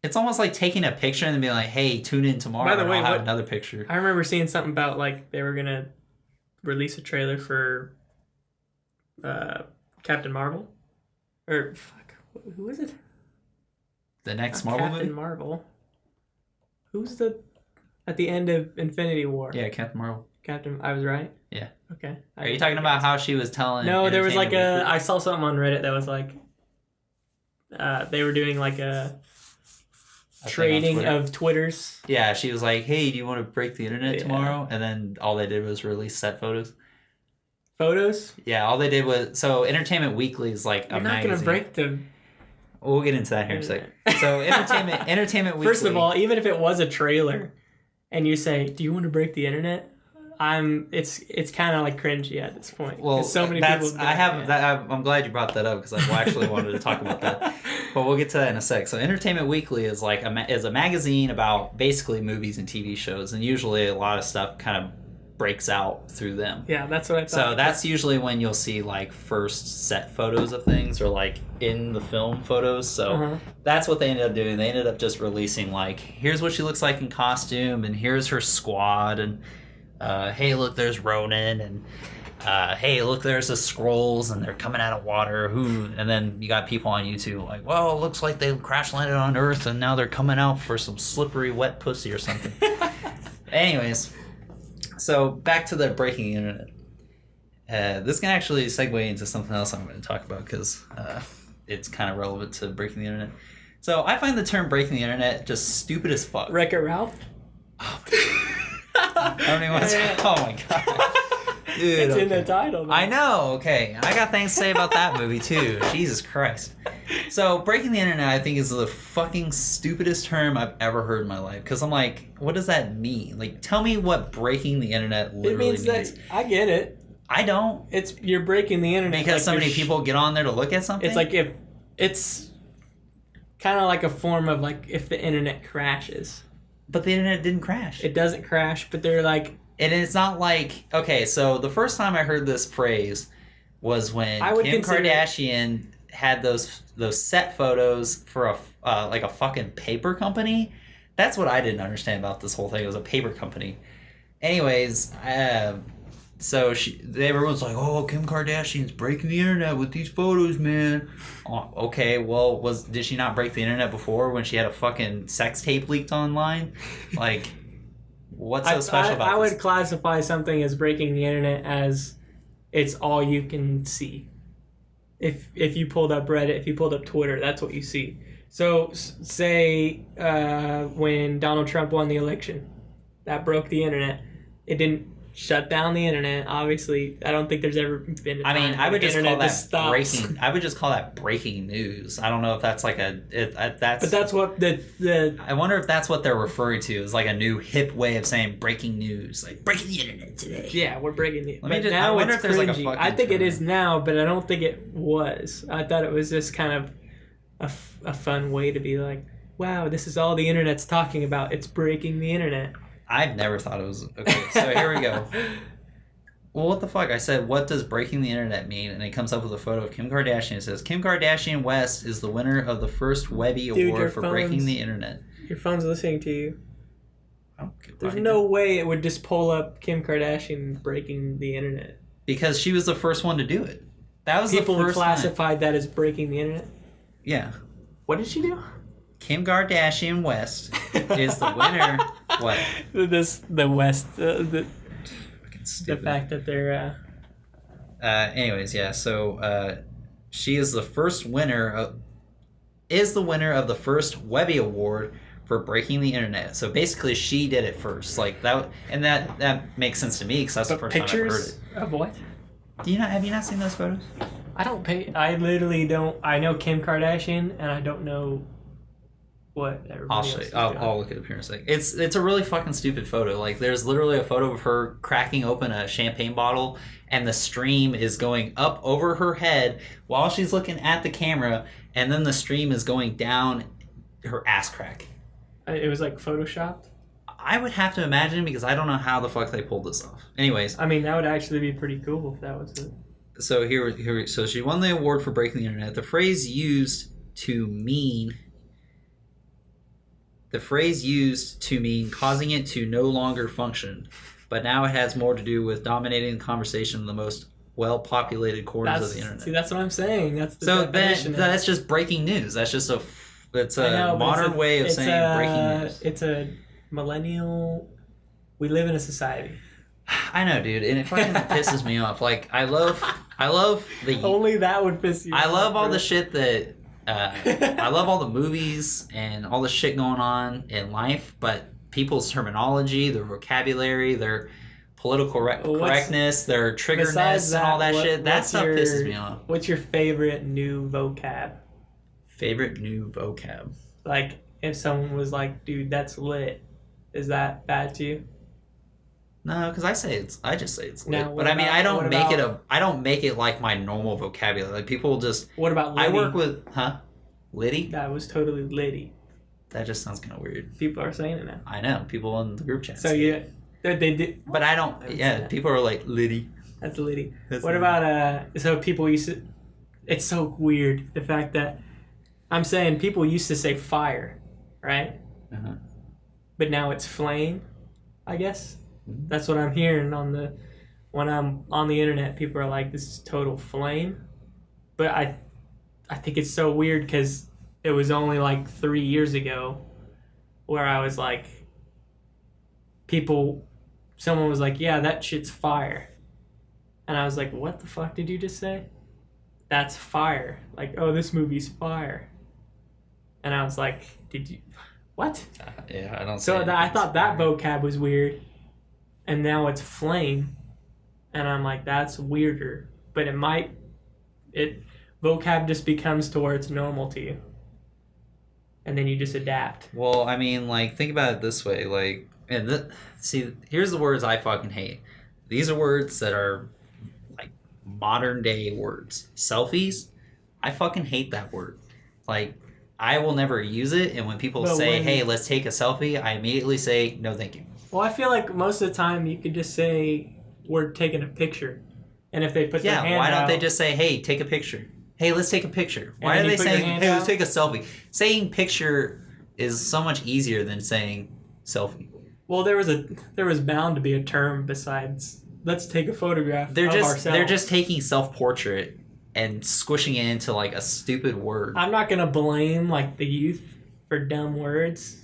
[SPEAKER 1] it's almost like taking a picture and being like, hey, tune in tomorrow. By the way, I'll have another picture.
[SPEAKER 2] I remember seeing something about like they were gonna release a trailer for Captain Marvel, or fuck, who is it?
[SPEAKER 1] The next Marvel movie?
[SPEAKER 2] Captain Marvel. Who's at the end of Infinity War?
[SPEAKER 1] Yeah, Captain Marvel.
[SPEAKER 2] I was right?
[SPEAKER 1] Yeah.
[SPEAKER 2] Okay.
[SPEAKER 1] Are you talking about how she was telling?
[SPEAKER 2] No, there was like I saw something on Reddit that was like, they were doing like a trading of Twitters.
[SPEAKER 1] Yeah, she was like, hey, do you want to break the internet tomorrow? And then all they did was release set photos.
[SPEAKER 2] Photos?
[SPEAKER 1] Yeah, all they did was... So Entertainment Weekly is like a magazine.
[SPEAKER 2] You're not going to break the...
[SPEAKER 1] We'll get into that here in a second. So Entertainment Weekly...
[SPEAKER 2] First of all, even if it was a trailer and you say, do you want to break the internet? It's kind of like cringy at this point.
[SPEAKER 1] Well,
[SPEAKER 2] so many people...
[SPEAKER 1] I'm glad you brought that up because I actually wanted to talk about that. But we'll get to that in a sec. So Entertainment Weekly is like is a magazine about basically movies and TV shows, and usually a lot of stuff kind of breaks out through them.
[SPEAKER 2] Yeah, that's what I thought.
[SPEAKER 1] So that's usually when you'll see like first set photos of things or like in the film photos. So that's what they ended up doing. They ended up just releasing like, here's what she looks like in costume, and here's her squad, and hey, look, there's Ronan, and hey, look, there's the Skrulls, and they're coming out of water. And then you got people on YouTube like, well, it looks like they crash landed on Earth, and now they're coming out for some slippery wet pussy or something. Anyways, so back to the breaking the internet. This can actually segue into something else I'm going to talk about because it's kind of relevant to breaking the internet. So I find the term breaking the internet just stupid as fuck.
[SPEAKER 2] Wreck-It Ralph?
[SPEAKER 1] Oh my god. I don't even want to say, oh my god. Dude,
[SPEAKER 2] it's in the title.
[SPEAKER 1] I know, okay. I got things to say about that movie too. Jesus Christ. So, breaking the internet, I think, is the fucking stupidest term I've ever heard in my life. Because I'm like, what does that mean? Like, tell me what breaking the internet literally means.
[SPEAKER 2] That, I get it.
[SPEAKER 1] I don't.
[SPEAKER 2] You're breaking the internet.
[SPEAKER 1] Because so many people get on there to look at something?
[SPEAKER 2] It's like it's kind of like a form of like if the internet crashes.
[SPEAKER 1] But the internet didn't crash.
[SPEAKER 2] It doesn't crash, but they're like...
[SPEAKER 1] And it's not like... Okay, so the first time I heard this phrase was when Kim Kardashian had those set photos for a fucking paper company. That's what I didn't understand about this whole thing. It was a paper company. Anyways, so everyone's like, oh, Kim Kardashian's breaking the internet with these photos, man. Oh, okay, well, did she not break the internet before when she had a fucking sex tape leaked online? Like, what's so special about this?
[SPEAKER 2] I would classify something as breaking the internet as it's all you can see. If you pulled up Reddit, if you pulled up Twitter, that's what you see. So, say when Donald Trump won the election, that broke the internet. It didn't shut down the internet. Obviously, I don't think there's ever been a time
[SPEAKER 1] I would just call that
[SPEAKER 2] breaking.
[SPEAKER 1] I would just call that breaking news. I don't know if that's like that's.
[SPEAKER 2] But that's what the.
[SPEAKER 1] I wonder if that's what they're referring to as like a new hip way of saying breaking news, like breaking the internet today.
[SPEAKER 2] Yeah, we're breaking the.
[SPEAKER 1] I wonder if there's like a fucking
[SPEAKER 2] I think
[SPEAKER 1] term.
[SPEAKER 2] It is now, but I don't think it was. I thought it was just kind of a fun way to be like, wow, this is all the internet's talking about. It's breaking the internet.
[SPEAKER 1] I've never thought it was... Okay, so here we go. Well, what the fuck? I said, what does breaking the internet mean? And it comes up with a photo of Kim Kardashian. It says, Kim Kardashian West is the winner of the first Webby Award for breaking the internet.
[SPEAKER 2] Your phone's listening to you.
[SPEAKER 1] Oh,
[SPEAKER 2] There's no way it would just pull up Kim Kardashian breaking the internet.
[SPEAKER 1] Because she was the first one to do it. That was
[SPEAKER 2] People
[SPEAKER 1] the first
[SPEAKER 2] classified that as breaking the internet?
[SPEAKER 1] Yeah.
[SPEAKER 2] What did she do?
[SPEAKER 1] Kim Kardashian West is the winner. What?
[SPEAKER 2] The West. The
[SPEAKER 1] stupid.
[SPEAKER 2] fact that they're...
[SPEAKER 1] anyways, yeah, so she is the first winner of... Is the winner of the first Webby Award for breaking the internet. So basically, she did it first. Like that, and that makes sense to me because that's the first time I've heard it.
[SPEAKER 2] Pictures of what?
[SPEAKER 1] Have you not seen those photos?
[SPEAKER 2] I literally don't... I know Kim Kardashian, and I don't know what
[SPEAKER 1] I'll
[SPEAKER 2] everybody
[SPEAKER 1] show
[SPEAKER 2] else
[SPEAKER 1] you.
[SPEAKER 2] is doing.
[SPEAKER 1] I'll look at it here in a second. It's a really fucking stupid photo. Like, there's literally a photo of her cracking open a champagne bottle, and the stream is going up over her head while she's looking at the camera, and then the stream is going down her ass crack.
[SPEAKER 2] It was like photoshopped.
[SPEAKER 1] I would have to imagine, because I don't know how the fuck they pulled this off. Anyways,
[SPEAKER 2] I mean, that would actually be pretty cool if that was it.
[SPEAKER 1] so so she won the award for breaking the internet. The phrase used to mean causing it to no longer function, but now it has more to do with dominating the conversation in the most well-populated corners of the internet.
[SPEAKER 2] See, that's what I'm saying. That's the
[SPEAKER 1] So
[SPEAKER 2] definition
[SPEAKER 1] that's just breaking news. That's just a modern way of saying breaking news.
[SPEAKER 2] It's a millennial. We live in a society.
[SPEAKER 1] I know, dude, and it fucking pisses me off. Like, I love the
[SPEAKER 2] only that would piss you off.
[SPEAKER 1] I love all the shit that I love all the movies and all the shit going on in life, but people's terminology, their vocabulary, their political correctness, their triggerness, and all that shit, that stuff pisses me off.
[SPEAKER 2] What's your favorite new vocab?
[SPEAKER 1] Favorite new vocab?
[SPEAKER 2] Like, if someone was like, dude, that's lit, is that bad to you?
[SPEAKER 1] No, because I just say it's lit.
[SPEAKER 2] Now,
[SPEAKER 1] but I mean, I don't make it like my normal vocabulary. Like, people just.
[SPEAKER 2] What about litty?
[SPEAKER 1] I work with litty?
[SPEAKER 2] That was totally litty.
[SPEAKER 1] That just sounds kind of weird.
[SPEAKER 2] People are saying it now.
[SPEAKER 1] I know, people in the group chat.
[SPEAKER 2] So yeah, they did.
[SPEAKER 1] But I don't. Yeah, people are like litty.
[SPEAKER 2] That's litty. What about so people used to. It's so weird the fact that I'm saying people used to say fire, right?
[SPEAKER 1] Uh-huh.
[SPEAKER 2] But now it's flame, I guess. That's what I'm hearing when I'm on the internet. People are like, "This is total flame," but I think it's so weird because it was only like 3 years ago where I was like, someone was like, "Yeah, that shit's fire," and I was like, "What the fuck did you just say? That's fire!" Like, "Oh, this movie's fire," and I was like, "Did you what?"
[SPEAKER 1] Yeah, I don't.
[SPEAKER 2] So I thought that vocab was weird. And now it's flame, and I'm like, that's weirder. But vocab just becomes to where it's normal to you, and then you just adapt.
[SPEAKER 1] Well, I mean, like, think about it this way, like, see, here's the words I fucking hate. These are words that are like modern day words. Selfies, I fucking hate that word. Like, I will never use it, and when people say, "Hey, let's take a selfie," I immediately say, "No, thank you."
[SPEAKER 2] Well, I feel like most of the time you could just say we're taking a picture, and if they put their hand
[SPEAKER 1] why don't
[SPEAKER 2] out,
[SPEAKER 1] they just say, "Hey, take a picture"? Hey, let's take a picture. Why are they saying, "Hey, let's take a selfie"? Saying picture is so much easier than saying selfie.
[SPEAKER 2] Well, there was bound to be a term besides let's take a photograph of ourselves.
[SPEAKER 1] They're just taking self-portrait and squishing it into like a stupid word.
[SPEAKER 2] I'm not gonna blame like the youth for dumb words.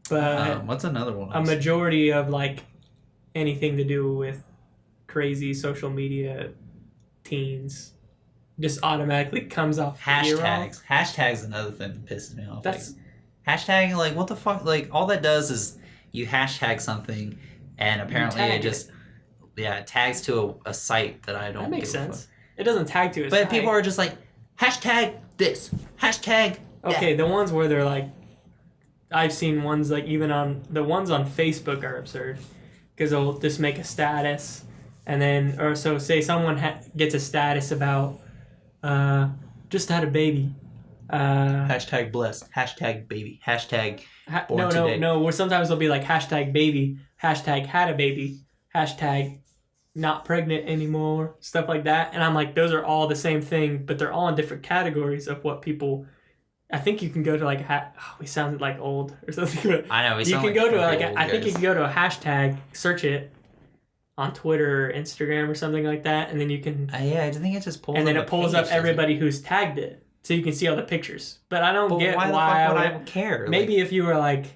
[SPEAKER 2] But
[SPEAKER 1] what's another one?
[SPEAKER 2] A majority of like anything to do with crazy social media teens just automatically comes off
[SPEAKER 1] hashtags. Hashtags another thing that pisses me off. That's hashtag, like, what the fuck? Like, all that does is you hashtag something, and apparently it just it tags to a site that I don't.
[SPEAKER 2] That makes sense. It doesn't tag to a
[SPEAKER 1] site.
[SPEAKER 2] But
[SPEAKER 1] people are just like hashtag this, hashtag that.
[SPEAKER 2] Okay, the ones where they're like. I've seen ones like even on the ones on Facebook are absurd because they'll just make a status and then so say someone gets a status about just had a baby
[SPEAKER 1] hashtag blessed, hashtag baby, hashtag born today.
[SPEAKER 2] No where sometimes they'll be like hashtag baby, hashtag had a baby, hashtag not pregnant anymore, stuff like that, and I'm like, those are all the same thing, but they're all in different categories of what people. I think you can go to like we sound like old or something. But
[SPEAKER 1] I know.
[SPEAKER 2] You can go to like I think you can go to a hashtag, search it on Twitter or Instagram or something like that, and then you can.
[SPEAKER 1] I think it just pulls.
[SPEAKER 2] And then it pulls up everybody who's tagged it, so you can see all the pictures. But I don't get why
[SPEAKER 1] I would care.
[SPEAKER 2] Maybe if you were like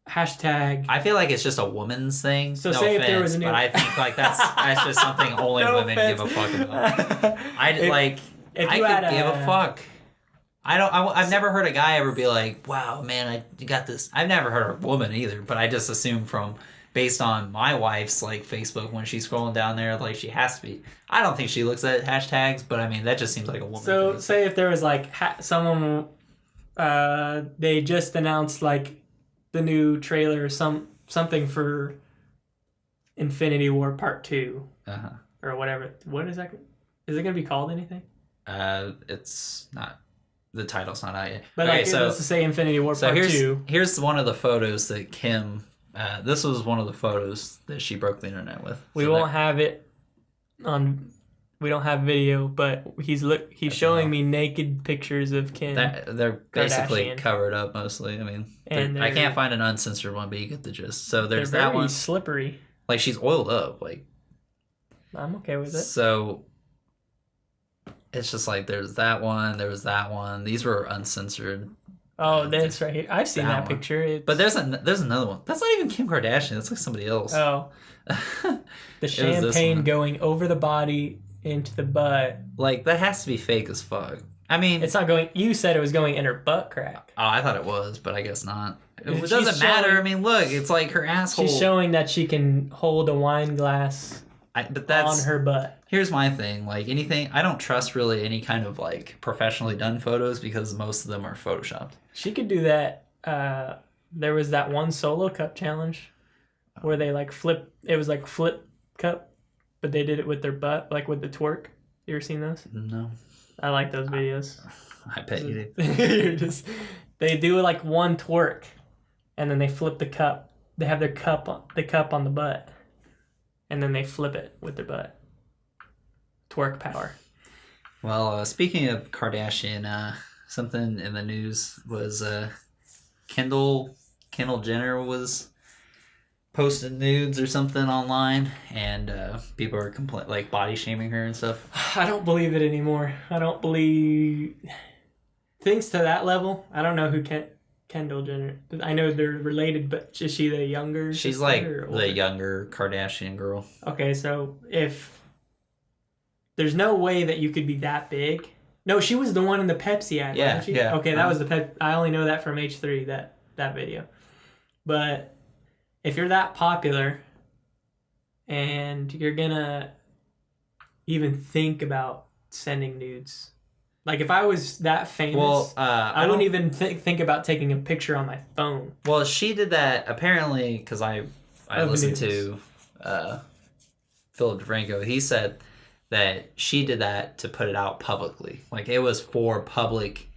[SPEAKER 2] hashtag.
[SPEAKER 1] I feel like it's just a woman's thing.
[SPEAKER 2] So
[SPEAKER 1] no
[SPEAKER 2] say
[SPEAKER 1] offense,
[SPEAKER 2] if there was a new.
[SPEAKER 1] But I think like that's just something only women give a fuck about. I could give a fuck. I've never heard a guy ever be like, "Wow, man, I got this." I've never heard a woman either, but I just assume based on my wife's like Facebook when she's scrolling down there, like she has to be. I don't think she looks at hashtags, but I mean that just seems like a woman.
[SPEAKER 2] So
[SPEAKER 1] thing.
[SPEAKER 2] Say if there was like someone They just announced like the new trailer or something for Infinity War Part 2 or whatever. What is that? Is it gonna be called anything?
[SPEAKER 1] It's not. The title's not out yet.
[SPEAKER 2] But
[SPEAKER 1] okay,
[SPEAKER 2] like,
[SPEAKER 1] so
[SPEAKER 2] let's just say Infinity War Part 2.
[SPEAKER 1] Here's one of the photos that Kim. This was one of the photos that she broke the internet with.
[SPEAKER 2] We won't have it on. We don't have video, but he's showing me naked pictures of Kim.
[SPEAKER 1] They're basically
[SPEAKER 2] Kardashian.
[SPEAKER 1] Covered up mostly. I mean,
[SPEAKER 2] and
[SPEAKER 1] I can't find an uncensored one, but you get the gist. So there's that one.
[SPEAKER 2] Slippery.
[SPEAKER 1] Like she's oiled up. Like
[SPEAKER 2] I'm okay with it.
[SPEAKER 1] So it's just like there's that one. There was that one. These were uncensored.
[SPEAKER 2] Oh, that's right here. I've seen that picture.
[SPEAKER 1] But there's another one. That's not even Kim Kardashian. That's like somebody else.
[SPEAKER 2] Oh, the champagne going over the body into the butt.
[SPEAKER 1] Like that has to be fake as fuck. I mean,
[SPEAKER 2] it's not going. You said it was going in her butt crack.
[SPEAKER 1] Oh, I thought it was, but I guess not. It doesn't matter. I mean, look, it's like her asshole.
[SPEAKER 2] She's showing that she can hold a wine glass.
[SPEAKER 1] But that's
[SPEAKER 2] on her butt.
[SPEAKER 1] Here's my thing. Like anything, I don't trust really any kind of like professionally done photos because most of them are photoshopped.
[SPEAKER 2] She could do that. There was that one solo cup challenge where they like flip. It was like flip cup, but they did it with their butt, like with the twerk. You ever seen those?
[SPEAKER 1] No.
[SPEAKER 2] I like those videos.
[SPEAKER 1] I bet you do.
[SPEAKER 2] They do like one twerk, and then they flip the cup. They have the cup on the butt, and then they flip it with their butt. Twerk power.
[SPEAKER 1] Well, speaking of Kardashian, something in the news was Kendall Jenner was posting nudes or something online, and people are like body shaming her and stuff.
[SPEAKER 2] I don't believe it anymore. I don't believe things to that level. I don't know who Kendall Jenner. I know they're related, but is she the younger?
[SPEAKER 1] She's like the younger Kardashian girl.
[SPEAKER 2] Okay, so if there's no way that you could be that big. No, she was the one in the Pepsi ad, wasn't she?
[SPEAKER 1] Yeah.
[SPEAKER 2] Okay, that was the Pep. I only know that from H3, that video. But if you're that popular and you're gonna even think about sending nudes, like if I was that famous, I wouldn't even think about taking a picture on my phone.
[SPEAKER 1] Well, she did that apparently because I listened to Philip DeFranco. He said that she did that to put it out publicly. Like it was for public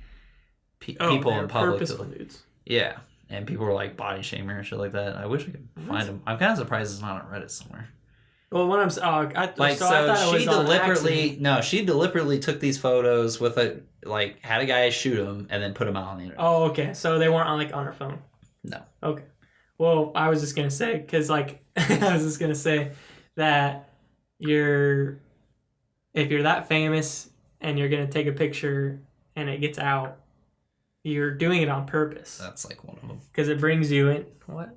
[SPEAKER 1] people in public.
[SPEAKER 2] Purposeful nudes.
[SPEAKER 1] Yeah. And people were like body shaming her and shit like that. I wish I could find them. I'm kind of surprised it's not on Reddit somewhere.
[SPEAKER 2] Well, when I thought
[SPEAKER 1] she deliberately took these photos with had a guy shoot them and then put them out on the internet.
[SPEAKER 2] Oh, okay. So they weren't on her phone.
[SPEAKER 1] No.
[SPEAKER 2] Okay. Well, I was just gonna say that if you're that famous and you're gonna take a picture and it gets out, you're doing it on purpose.
[SPEAKER 1] That's like one of them.
[SPEAKER 2] Because it brings you in. What?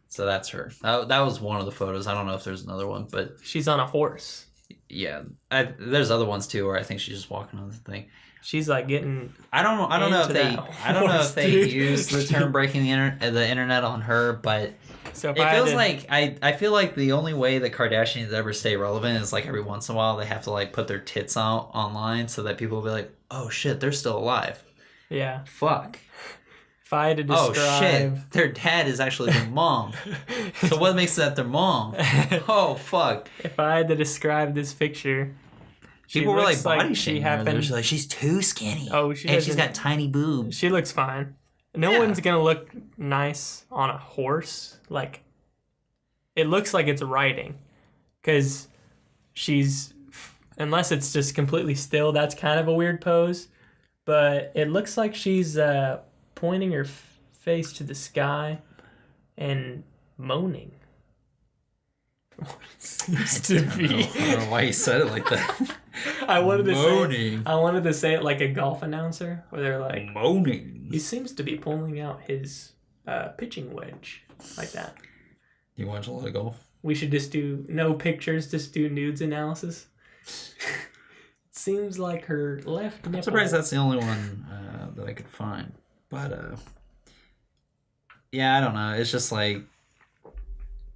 [SPEAKER 1] So that's her. That was one of the photos. I don't know if there's another one, but
[SPEAKER 2] she's on a horse.
[SPEAKER 1] Yeah, there's other ones too where I think she's just walking on the thing.
[SPEAKER 2] She's like getting.
[SPEAKER 1] I don't know if they use the term breaking the internet on her, but so it feels like I feel like the only way that Kardashians ever stay relevant is like every once in a while they have to like put their tits out online so that people will be like, oh shit, they're still alive.
[SPEAKER 2] Yeah.
[SPEAKER 1] Fuck.
[SPEAKER 2] If I had to describe...
[SPEAKER 1] Oh shit, their dad is actually their mom. So what makes that their mom? Oh fuck.
[SPEAKER 2] If I had to describe this picture...
[SPEAKER 1] People were like body shaming her. They're like, she's too skinny.
[SPEAKER 2] Oh,
[SPEAKER 1] and she's got tiny boobs.
[SPEAKER 2] She looks fine. No one's gonna look nice on a horse. Like, it looks like it's riding. Because she's... Unless it's just completely still, that's kind of a weird pose. But it looks like she's pointing her face to the sky and moaning. Seems to be.
[SPEAKER 1] I don't know why you said it like that.
[SPEAKER 2] I wanted to say it like a golf announcer, where they're like
[SPEAKER 1] moaning.
[SPEAKER 2] He seems to be pulling out his pitching wedge like that.
[SPEAKER 1] You watch a lot of golf?
[SPEAKER 2] We should just do no pictures, just do nudes analysis. Seems like her left nipple.
[SPEAKER 1] I'm surprised that's the only one that I could find. But, yeah, I don't know. It's just like,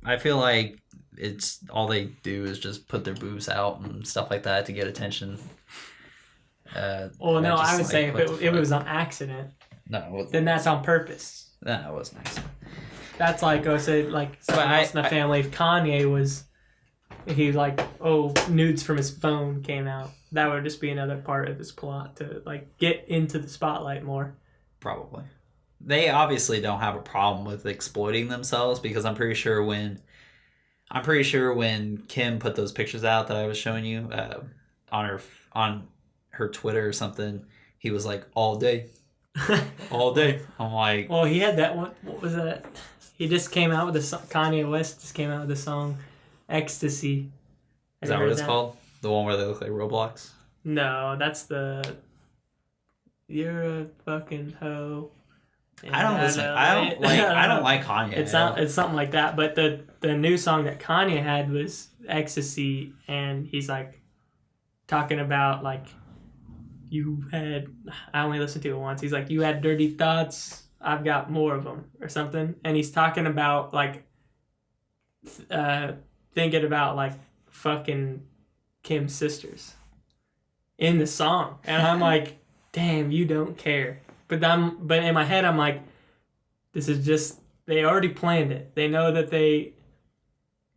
[SPEAKER 1] I feel like it's all they do is just put their boobs out and stuff like that to get attention.
[SPEAKER 2] Well, no, I would say if it was on accident,
[SPEAKER 1] No, it wasn't.
[SPEAKER 2] Then that's on purpose.
[SPEAKER 1] No, it was nice.
[SPEAKER 2] That's like, I say, like someone else in the family. If Kanye was, he like, nudes from his phone came out. That would just be another part of his plot to like get into the spotlight more.
[SPEAKER 1] Probably. They obviously don't have a problem with exploiting themselves because I'm pretty sure when Kim put those pictures out that I was showing you on her Twitter or something, he was like, all day. All day. I'm like...
[SPEAKER 2] Well, he had that one. What was that? He just came out with a song. Kanye West just came out with the song Ecstasy.
[SPEAKER 1] Is that what it's called? The one where they look like Roblox?
[SPEAKER 2] No, that's the... You're a fucking hoe.
[SPEAKER 1] I don't listen. I don't like Kanye.
[SPEAKER 2] It's something like that. But the new song that Kanye had was Ecstasy, and he's like talking about like I only listened to it once. He's like, you had dirty thoughts, I've got more of them, or something. And he's talking about like thinking about like fucking Kim's sisters in the song, and I'm like, damn, you don't care. But in my head, I'm like, this is just, they already planned it. They know that the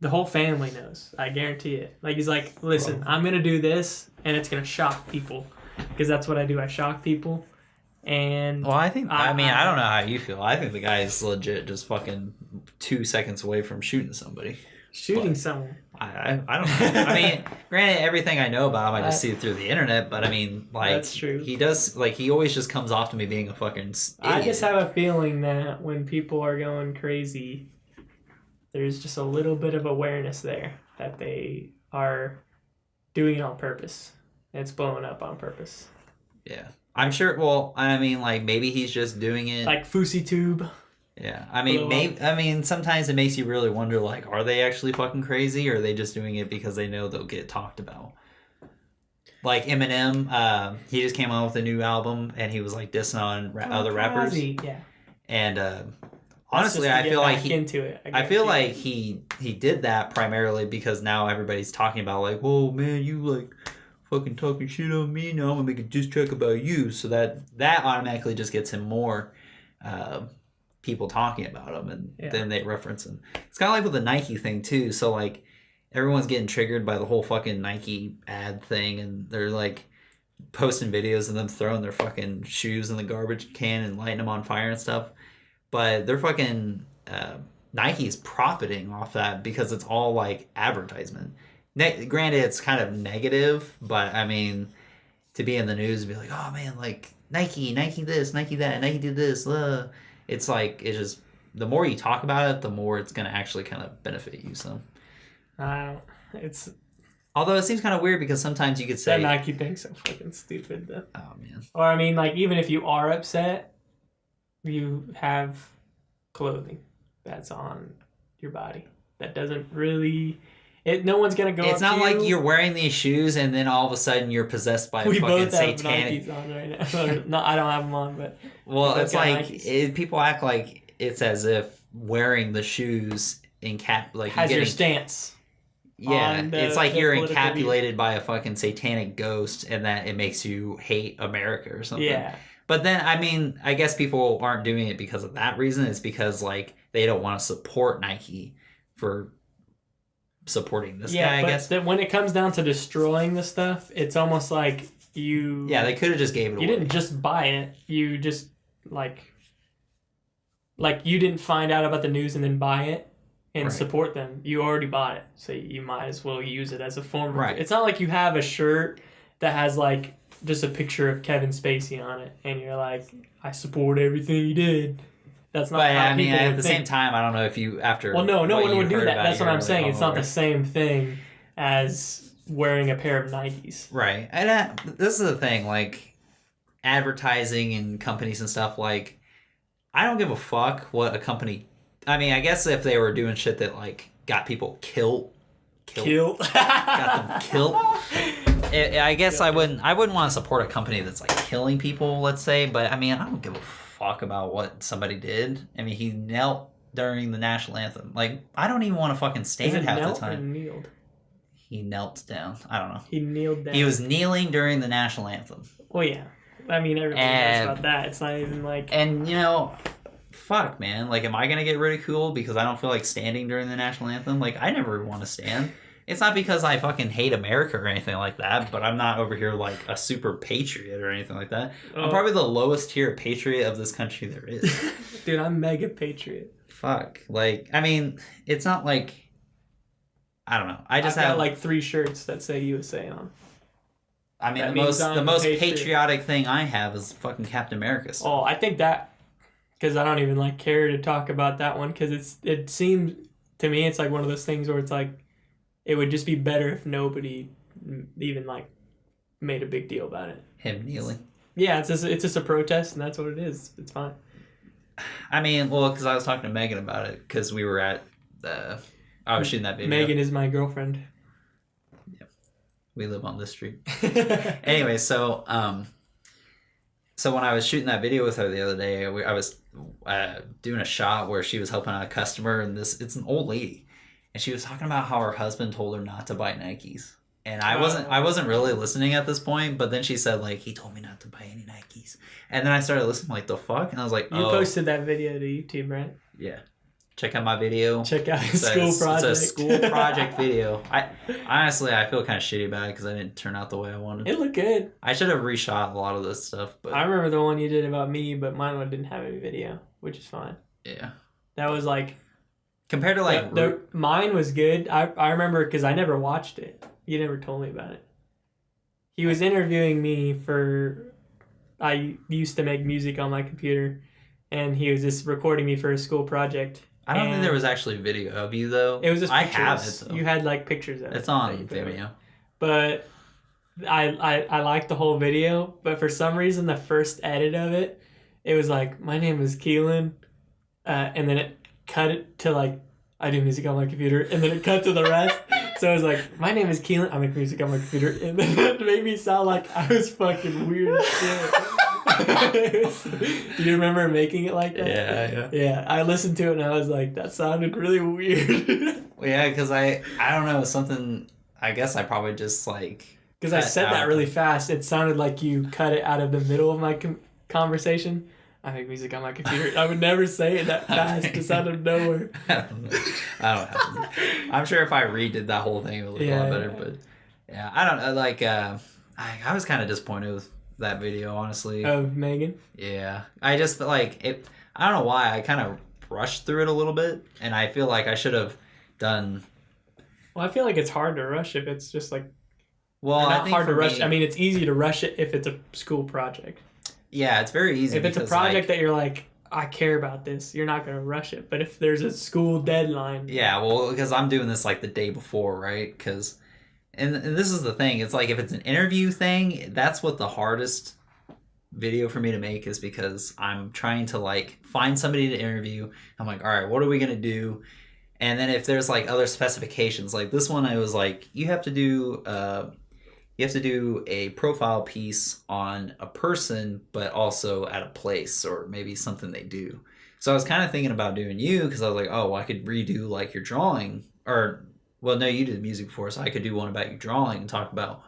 [SPEAKER 2] whole family knows. I guarantee it. Like, he's like, listen, I'm going to do this, and it's going to shock people. Because that's what I do. I shock people. And...
[SPEAKER 1] Well, I think, I don't know how you feel. I think the guy is legit just fucking 2 seconds away from shooting somebody.
[SPEAKER 2] Shooting someone.
[SPEAKER 1] I don't know. I mean, granted, everything I know about him, I just see it through the internet. But I mean, like,
[SPEAKER 2] that's true.
[SPEAKER 1] He does, like, he always just comes off to me being a fucking idiot.
[SPEAKER 2] I just have a feeling that when people are going crazy, there's just a little bit of awareness there that they are doing it on purpose. It's blowing up on purpose.
[SPEAKER 1] Yeah, I'm sure. Well, I mean, like, maybe he's just doing it
[SPEAKER 2] like Fousey Tube.
[SPEAKER 1] Yeah, I mean, sometimes it makes you really wonder, like, are they actually fucking crazy, or are they just doing it because they know they'll get talked about? Like Eminem, he just came out with a new album, and he was like dissing on other rappers.
[SPEAKER 2] Yeah.
[SPEAKER 1] And honestly, I feel like he did that primarily because now everybody's talking about like, whoa, man, you like fucking talking shit on me. Now I'm gonna make a diss track about you, so that automatically just gets him more. People talking about him, and then they reference him. It's kind of like with the Nike thing too. So like everyone's getting triggered by the whole fucking Nike ad thing, and they're like posting videos of them throwing their fucking shoes in the garbage can and lighting them on fire and stuff. But they're fucking Nike's profiting off that because it's all like advertisement. Granted, it's kind of negative, but I mean, to be in the news and be like, oh man, like Nike this, Nike that, Nike did this, it's like, it's just, the more you talk about it, the more it's going to actually kind of benefit you. So, although it seems kind of weird because sometimes you could say...
[SPEAKER 2] That Nike thing's so fucking stupid, though.
[SPEAKER 1] Oh, man.
[SPEAKER 2] Or, I mean, like, even if you are upset, you have clothing that's on your body. That doesn't really... no one's going to go
[SPEAKER 1] It's not like you're wearing these shoes and then all of a sudden you're possessed by a fucking satanic...
[SPEAKER 2] We both have Nikes on right now. No, I don't have them on, but...
[SPEAKER 1] Well, it's like... people act like it's as if wearing the shoes
[SPEAKER 2] has your stance.
[SPEAKER 1] Yeah, it's like you're encapsulated by a fucking satanic ghost and that it makes you hate America or something. Yeah. But then, I mean, I guess people aren't doing it because of that reason. It's because, like, they don't want to support Nike for supporting this guy, I guess.
[SPEAKER 2] Yeah, but when it comes down to destroying the stuff, it's almost like you...
[SPEAKER 1] Yeah, they could have just gave it away.
[SPEAKER 2] You didn't just buy it. You just, like, you didn't find out about the news and then buy it and support them. You already bought it, so you might as well use it as a form of... Right. It's not like you have a shirt that has, like, just a picture of Kevin Spacey on it, and you're like, I support everything he did. That's not how
[SPEAKER 1] I mean, at the same time, I don't know if you, after...
[SPEAKER 2] Well, no one would do that. That's what I'm saying. It's not the same thing as wearing a pair of Nikes.
[SPEAKER 1] Right. And this is the thing, like, advertising and companies and stuff, like, I don't give a fuck what a company... I mean, I guess if they were doing shit that, like, got people killed. Got them killed. I guess I wouldn't want to support a company that's, like, killing people, let's say. But, I mean, I don't give a fuck about what somebody did. I mean, he knelt during the national anthem. Like, I don't even want to fucking stand half the time.
[SPEAKER 2] Or kneeled?
[SPEAKER 1] He knelt down. I don't know.
[SPEAKER 2] He kneeled down.
[SPEAKER 1] He was kneeling during the national anthem.
[SPEAKER 2] Well, yeah. I mean, everybody knows about that. It's not even like...
[SPEAKER 1] And, you know, fuck, man. Like, am I going to get ridiculed because I don't feel like standing during the national anthem? Like, I never want to stand. It's not because I fucking hate America or anything like that, but I'm not over here like a super patriot or anything like that. I'm probably the lowest tier patriot of this country there is.
[SPEAKER 2] Dude, I'm mega patriot.
[SPEAKER 1] Fuck. Like, I mean, it's not like... I don't know. I've
[SPEAKER 2] got like 3 shirts that say USA on.
[SPEAKER 1] I mean, the most patriotic thing I have is fucking Captain America stuff.
[SPEAKER 2] Oh, I think that... Because I don't even like care to talk about that one, because it seems... To me, it's like one of those things where it's like, it would just be better if nobody even like made a big deal about it.
[SPEAKER 1] Him kneeling.
[SPEAKER 2] Yeah, it's just a protest, and that's what it is. It's fine.
[SPEAKER 1] I mean, well, because I was talking to Megan about it, because we were at the... I was shooting that video.
[SPEAKER 2] Megan is my girlfriend.
[SPEAKER 1] Yep. We live on this street. Anyway, so when I was shooting that video with her the other day, I was doing a shot where she was helping out a customer, and it's an old lady. And she was talking about how her husband told her not to buy Nikes. And I wasn't really listening at this point, but then she said, like, he told me not to buy any Nikes. And then I started listening, like, the fuck? And I was like,
[SPEAKER 2] You posted that video to YouTube, right?
[SPEAKER 1] Yeah. Check out my video.
[SPEAKER 2] Check out his school project.
[SPEAKER 1] It's a school project video. Honestly, I feel kind of shitty about it because I didn't turn out the way I wanted.
[SPEAKER 2] It looked good.
[SPEAKER 1] I should have reshot a lot of this stuff. But
[SPEAKER 2] I remember the one you did about me, but mine didn't have any video, which is fine.
[SPEAKER 1] Yeah.
[SPEAKER 2] That was like...
[SPEAKER 1] Compared to like...
[SPEAKER 2] mine was good. I remember because I never watched it. You never told me about it. He was interviewing me for... I used to make music on my computer, and he was just recording me for a school project.
[SPEAKER 1] I don't think there was actually video of you, though.
[SPEAKER 2] It was just pictures.
[SPEAKER 1] I have it, though.
[SPEAKER 2] You had, like, pictures of it.
[SPEAKER 1] It's on Vimeo.
[SPEAKER 2] But I liked the whole video, but for some reason, the first edit of it, it was like, my name is Keelan, and then it cut it to, like, I do music on my computer, and then it cut to the rest. So it was like, my name is Keelan, I make music on my computer, and then it made me sound like I was fucking weird as shit. Do you remember making it like that?
[SPEAKER 1] Yeah.
[SPEAKER 2] Yeah, I listened to it and I was like, that sounded really weird.
[SPEAKER 1] Well, yeah, because I don't know, something, I guess I probably just like...
[SPEAKER 2] Because I said that really fast, it sounded like you cut it out of the middle of my conversation. I make music on my computer. I would never say it that fast. It's out of nowhere.
[SPEAKER 1] I don't know. I'm sure if I redid that whole thing, it would look a lot better. Yeah. But yeah, I don't know. Like, I was kind of disappointed with that video, honestly.
[SPEAKER 2] Of Megan?
[SPEAKER 1] Yeah. I just like it. I don't know why. I kind of rushed through it a little bit, and I feel like I should have done.
[SPEAKER 2] Well, I feel like it's hard to rush if it's just like.
[SPEAKER 1] Well,
[SPEAKER 2] not hard to rush. I mean, it's easy to rush it if it's a school project.
[SPEAKER 1] Yeah, it's very easy.
[SPEAKER 2] If it's a project that you're like, I care about this, you're not going to rush it. But if there's a school deadline...
[SPEAKER 1] Yeah, well, because I'm doing this like the day before, right? Because, and this is the thing, it's like if it's an interview thing, that's what the hardest video for me to make is because I'm trying to like find somebody to interview. I'm like, all right, what are we going to do? And then if there's like other specifications, like this one, I was like, you have to do a profile piece on a person, but also at a place or maybe something they do. So I was kind of thinking about doing you because I was like, oh, well, I could redo like your drawing or, well, no, you did music before, so I could do one about your drawing and talk about,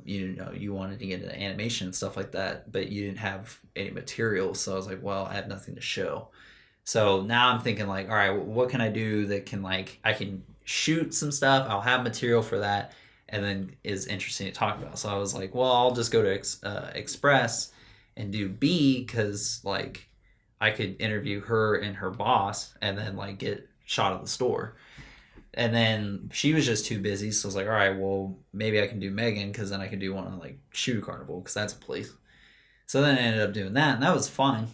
[SPEAKER 1] you wanted to get into animation and stuff like that, but you didn't have any material. So I was like, well, I have nothing to show. So now I'm thinking like, all right, what can I do that can like, I can shoot some stuff. I'll have material for that. And then is interesting to talk about. So I was like, well, I'll just go to Express and do B because like I could interview her and her boss and then like get shot at the store. And then she was just too busy. So I was like, all right, well, maybe I can do Megan because then I can do one on like Shoe Carnival because that's a place. So then I ended up doing that and that was fun.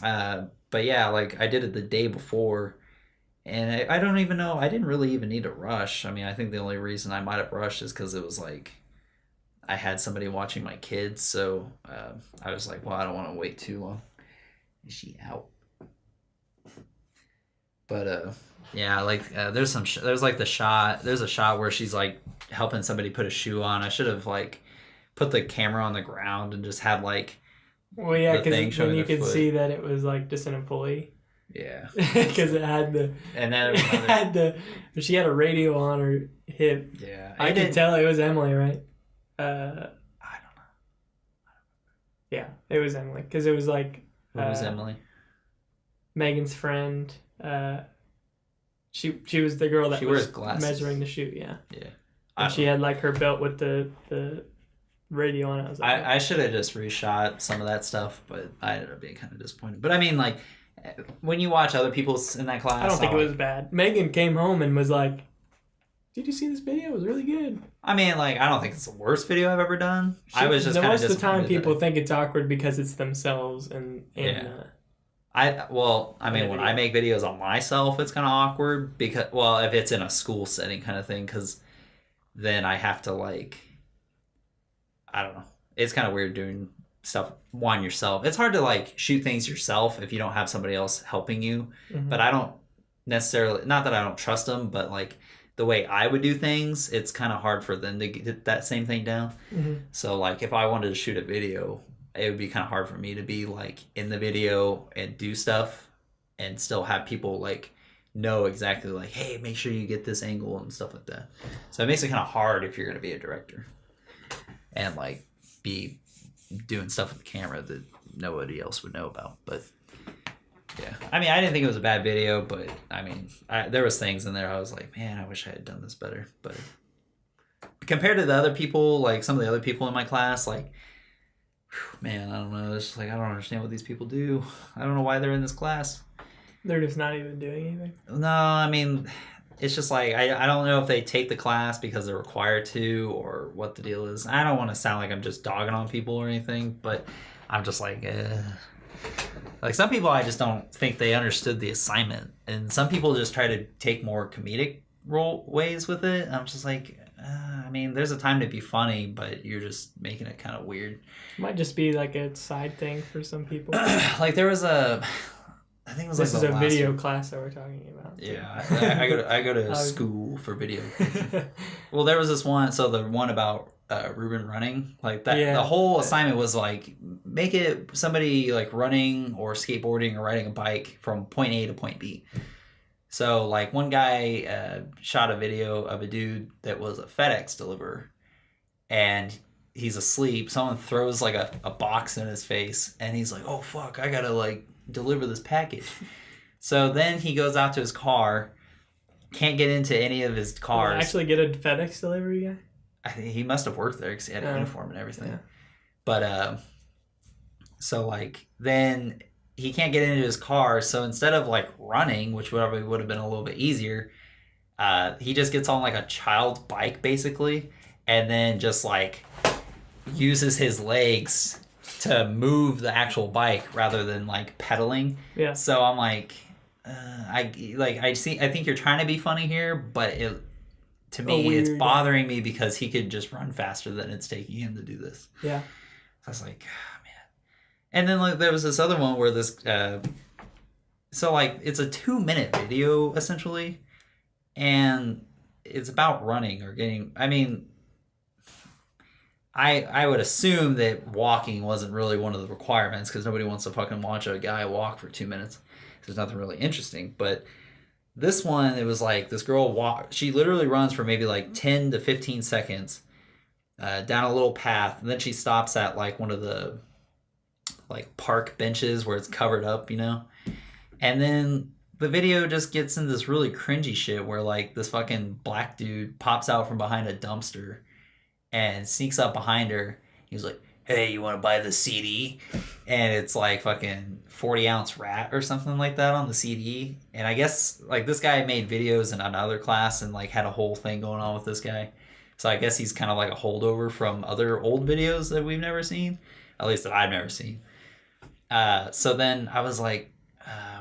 [SPEAKER 1] But yeah, like I did it the day before. And I don't even know. I didn't really even need to rush. I mean, I think the only reason I might have rushed is because it was like I had somebody watching my kids. So I was like, well, I don't want to wait too long. Is she out? But yeah, like there's like there's a shot where she's like helping somebody put a shoe on. I should have like put the camera on the ground and just had like.
[SPEAKER 2] Well, yeah, because then you could see that it was like just an employee.
[SPEAKER 1] Yeah,
[SPEAKER 2] because it had the
[SPEAKER 1] and then
[SPEAKER 2] she had a radio on her hip.
[SPEAKER 1] Yeah,
[SPEAKER 2] I could tell it was Emily, right?
[SPEAKER 1] I don't know.
[SPEAKER 2] Yeah, it was Emily because it was like
[SPEAKER 1] Who was Emily?
[SPEAKER 2] Megan's friend. She was the girl that
[SPEAKER 1] She
[SPEAKER 2] was
[SPEAKER 1] wears glasses.
[SPEAKER 2] measuring the shoot. Yeah.
[SPEAKER 1] Yeah.
[SPEAKER 2] And she had like her belt with the radio on it. I was like,
[SPEAKER 1] I should have just reshot some of that stuff, but I ended up being kind of disappointed. But I mean, like, when you watch other people's in that class,
[SPEAKER 2] I don't think it was bad. Megan came home and was like, "Did you see this video? It was really good."
[SPEAKER 1] I mean, like, I don't think it's the worst video I've ever done. I was just kind of
[SPEAKER 2] most of the time
[SPEAKER 1] disappointed
[SPEAKER 2] people think it's awkward because it's themselves and
[SPEAKER 1] when I make videos on myself, it's kind of awkward because, well, if it's in a school setting kind of thing, because then I have to, like, I don't know. It's kind of weird doing stuff on yourself. It's hard to, like, shoot things yourself if you don't have somebody else helping you.
[SPEAKER 2] Mm-hmm.
[SPEAKER 1] But I don't necessarily, not that I don't trust them, but, like, the way I would do things, it's kind of hard for them to get that same thing down.
[SPEAKER 2] Mm-hmm.
[SPEAKER 1] So, like, if I wanted to shoot a video, it would be kind of hard for me to be, like, in the video and do stuff and still have people, like, know exactly, like, hey, make sure you get this angle and stuff like that. So it makes it kind of hard if you're going to be a director and, like, be doing stuff with the camera that nobody else would know about. But yeah, I mean, I didn't think it was a bad video, but I mean, there was things in there I was like, man, I wish I had done this better. But compared to the other people, like some of the other people in my class, like, man, I don't know. It's just like, I don't understand what these people do. I don't know why they're in this class.
[SPEAKER 2] They're just not even doing anything.
[SPEAKER 1] No, I mean, it's just like, I don't know if they take the class because they're required to or what the deal is. I don't want to sound like I'm just dogging on people or anything, but I'm just like, like some people I just don't think they understood the assignment, and some people just try to take more comedic ways with it. I'm just like, I mean, there's a time to be funny, but you're just making it kind of weird.
[SPEAKER 2] It might just be like a side thing for some people.
[SPEAKER 1] Like there was I think it was
[SPEAKER 2] this
[SPEAKER 1] like
[SPEAKER 2] is a video class that we're talking about.
[SPEAKER 1] Yeah, I go to school for video. Well, there was this one. So the one about Ruben running, like that. Yeah. The whole assignment was like make it somebody like running or skateboarding or riding a bike from point A to point B. So like one guy shot a video of a dude that was a FedEx deliverer, and he's asleep. Someone throws like a box in his face, and he's like, "Oh fuck, I gotta like deliver this package." So then he goes out to his car, can't get into any of his cars.
[SPEAKER 2] Did I actually get a FedEx delivery guy?
[SPEAKER 1] I think he must have worked there because he had a uniform and everything.
[SPEAKER 2] Yeah.
[SPEAKER 1] But so like then he can't get into his car. So instead of like running, which probably would have been a little bit easier, he just gets on like a child bike basically, and then just like uses his legs to move the actual bike rather than like pedaling.
[SPEAKER 2] Yeah.
[SPEAKER 1] So I'm like, I think you're trying to be funny here, but to me it's bothering me because he could just run faster than it's taking him to do this.
[SPEAKER 2] Yeah.
[SPEAKER 1] So I was like, oh, man. And then like there was this other one where this so like it's a 2-minute video essentially, and it's about running or getting, I mean, I would assume that walking wasn't really one of the requirements because nobody wants to fucking watch a guy walk for 2 minutes. There's nothing really interesting. But this one, it was like this girl she literally runs for maybe like 10 to 15 seconds down a little path, and then she stops at like one of the like park benches where it's covered up, you know? And then the video just gets into this really cringy shit where like this fucking black dude pops out from behind a dumpster and sneaks up behind her. He was like, "Hey, you want to buy the CD?" And it's like fucking 40-ounce rat or something like that on the CD. And I guess like this guy made videos in another class and like had a whole thing going on with this guy. So I guess he's kind of like a holdover from other old videos that we've never seen, at least that I've never seen. So then I was like,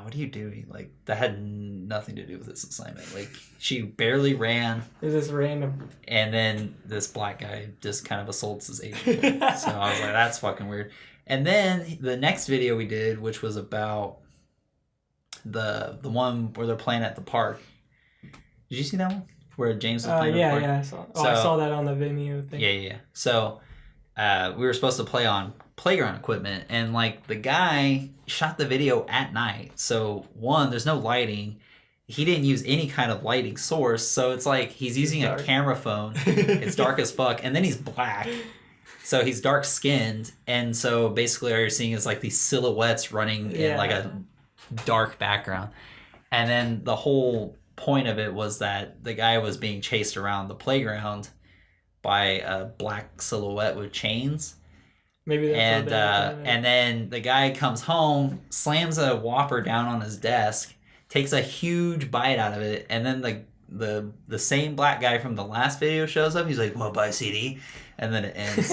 [SPEAKER 1] what are you doing? Like, that had nothing to do with this assignment. Like, she barely ran.
[SPEAKER 2] It was just random.
[SPEAKER 1] And then this black guy just kind of assaults his agent. So I was like, that's fucking weird. And then the next video we did, which was about the one where they're playing at the park. Did you see that one? Where James was playing at the park?
[SPEAKER 2] Yeah, I saw. I saw that on the Vimeo thing.
[SPEAKER 1] Yeah. So we were supposed to play on playground equipment, and like the guy shot the video at night. So one, there's no lighting. He didn't use any kind of lighting source, so it's like he's using a camera phone. It's dark as fuck, and then he's black. So he's dark skinned, and so basically all you're seeing is like these silhouettes running in like a dark background. And then the whole point of it was that the guy was being chased around the playground by a black silhouette with chains.
[SPEAKER 2] Maybe that's
[SPEAKER 1] and then the guy comes home, slams a Whopper down on his desk, takes a huge bite out of it, and then the same black guy from the last video shows up. He's like, "Well, buy a CD," and then it ends.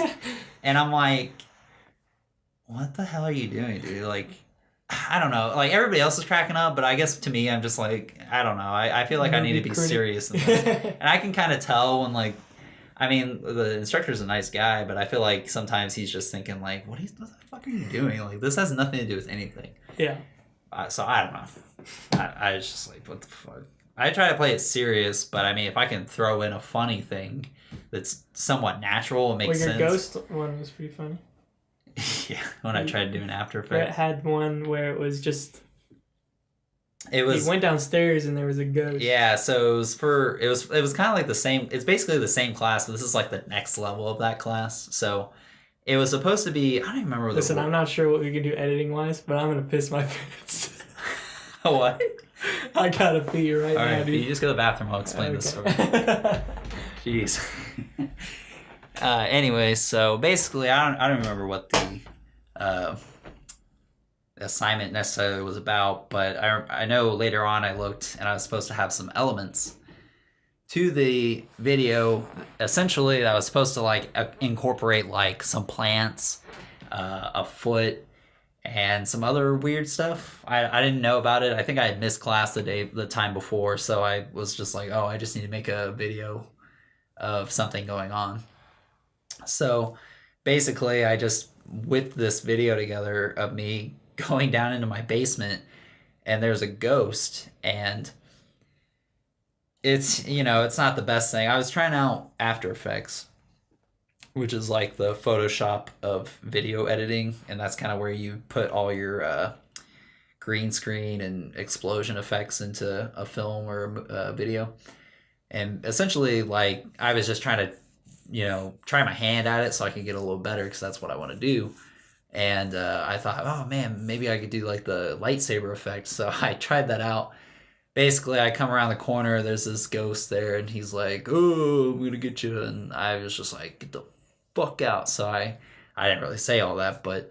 [SPEAKER 1] And I'm like, "What the hell are you doing, dude?" Like, I don't know. Like, everybody else is cracking up, but I guess to me, I'm just like, I don't know. I feel like I need to be serious in this. And I can kind of tell when, like, I mean, the instructor's a nice guy, but I feel like sometimes he's just thinking, like, what the fuck are you doing? Like, this has nothing to do with anything.
[SPEAKER 2] Yeah.
[SPEAKER 1] So I don't know. I was just like, what the fuck? I try to play it serious, but I mean, if I can throw in a funny thing that's somewhat natural, it makes sense.
[SPEAKER 2] Your ghost one was pretty funny.
[SPEAKER 1] Yeah, when I tried doing After Effects.
[SPEAKER 2] Brett had one where it was just...
[SPEAKER 1] He
[SPEAKER 2] went downstairs and there was a ghost.
[SPEAKER 1] Yeah, so it was kind of like the same. It's basically the same class, but this is like the next level of that class. So it was supposed to be. I don't remember.
[SPEAKER 2] Listen, I'm not sure what we can do editing wise, but I'm gonna piss my pants.
[SPEAKER 1] What?
[SPEAKER 2] I gotta pee right now,
[SPEAKER 1] Alright,
[SPEAKER 2] dude.
[SPEAKER 1] you just go to the bathroom. I'll explain this story. Jeez. Anyway, so basically, I don't remember what the assignment necessarily was about, but I know later on I looked and I was supposed to have some elements to the video. Essentially, I was supposed to like incorporate like some plants, a foot, and some other weird stuff. I didn't know about it. I think I had missed class the time before, so I was just like, oh, I just need to make a video of something going on. So basically, I just whipped this video together of me going down into my basement, and there's a ghost, and it's not the best thing. I was trying out After Effects, which is like the Photoshop of video editing, and that's kind of where you put all your green screen and explosion effects into a film or a video. And essentially, like, I was just trying to try my hand at it so I could get a little better, because that's what I want to do. And I thought, oh man, maybe I could do like the lightsaber effect. So I tried that out. Basically, I come around the corner, there's this ghost there, and he's like, oh, I'm gonna get you. And I was just like, get the fuck out. So I didn't really say all that, but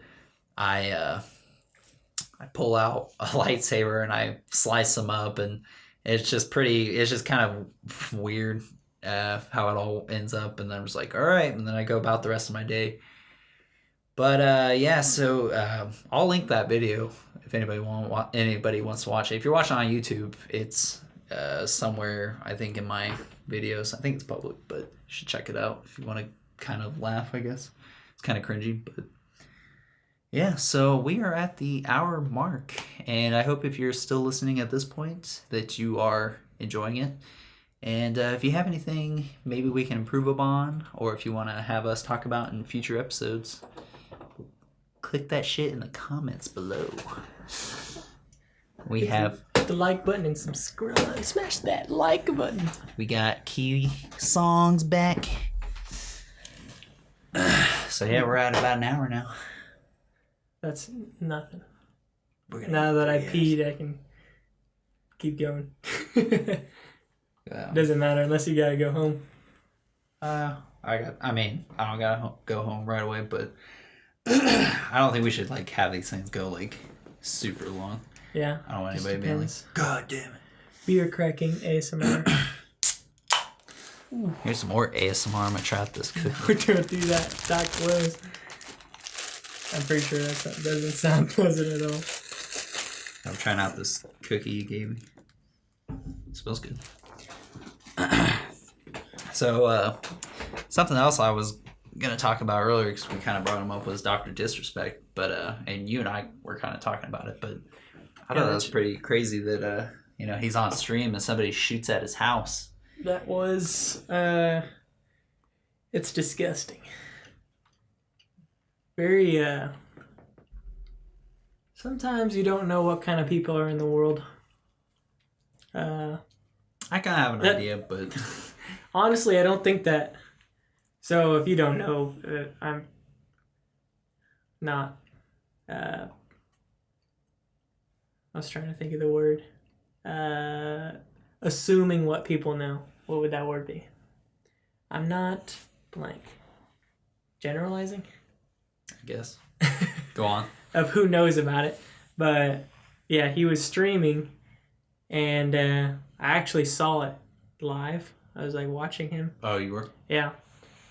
[SPEAKER 1] I pull out a lightsaber and I slice them up, and it's just kind of weird how it all ends up. And then I was like, all right, and then I go about the rest of my day. But so I'll link that video if anybody wants to watch it. If you're watching on YouTube, it's somewhere, I think, in my videos. I think it's public, but you should check it out if you want to kind of laugh, I guess. It's kind of cringy, but yeah. So we are at the hour mark, and I hope if you're still listening at this point that you are enjoying it. And if you have anything maybe we can improve upon, or if you want to have us talk about in future episodes, click that shit in the comments below. We have
[SPEAKER 2] the like button and subscribe. Smash that like button.
[SPEAKER 1] We got Kiwi songs back. So yeah, we're at about an hour now.
[SPEAKER 2] That's nothing. Now that I peed, I can keep going. Doesn't matter unless you gotta go home.
[SPEAKER 1] I don't gotta go home right away, but I don't think we should like have these things go like super long.
[SPEAKER 2] Yeah.
[SPEAKER 1] I don't want anybody being like, God damn it.
[SPEAKER 2] Beer cracking ASMR.
[SPEAKER 1] Here's some more ASMR. I'm gonna try out this cookie.
[SPEAKER 2] We're gonna do that close. I'm pretty sure that doesn't sound pleasant at all.
[SPEAKER 1] I'm trying out this cookie you gave me. It smells good. So, something else I was gonna talk about earlier, because we kind of brought him up, was Dr. Disrespect. But and you and I were kind of talking about it, but I thought that was pretty crazy that he's on stream and somebody shoots at his house.
[SPEAKER 2] That was it's disgusting. Very sometimes you don't know what kind of people are in the world.
[SPEAKER 1] I kind of have an idea, but
[SPEAKER 2] honestly, I don't think that So if you don't know, I'm not. I was trying to think of the word. Assuming what people know. What would that word be? I'm not blank. Generalizing?
[SPEAKER 1] I guess. Go on.
[SPEAKER 2] Of who knows about it. But yeah, he was streaming, and I actually saw it live. I was like watching him.
[SPEAKER 1] Oh, you were?
[SPEAKER 2] Yeah.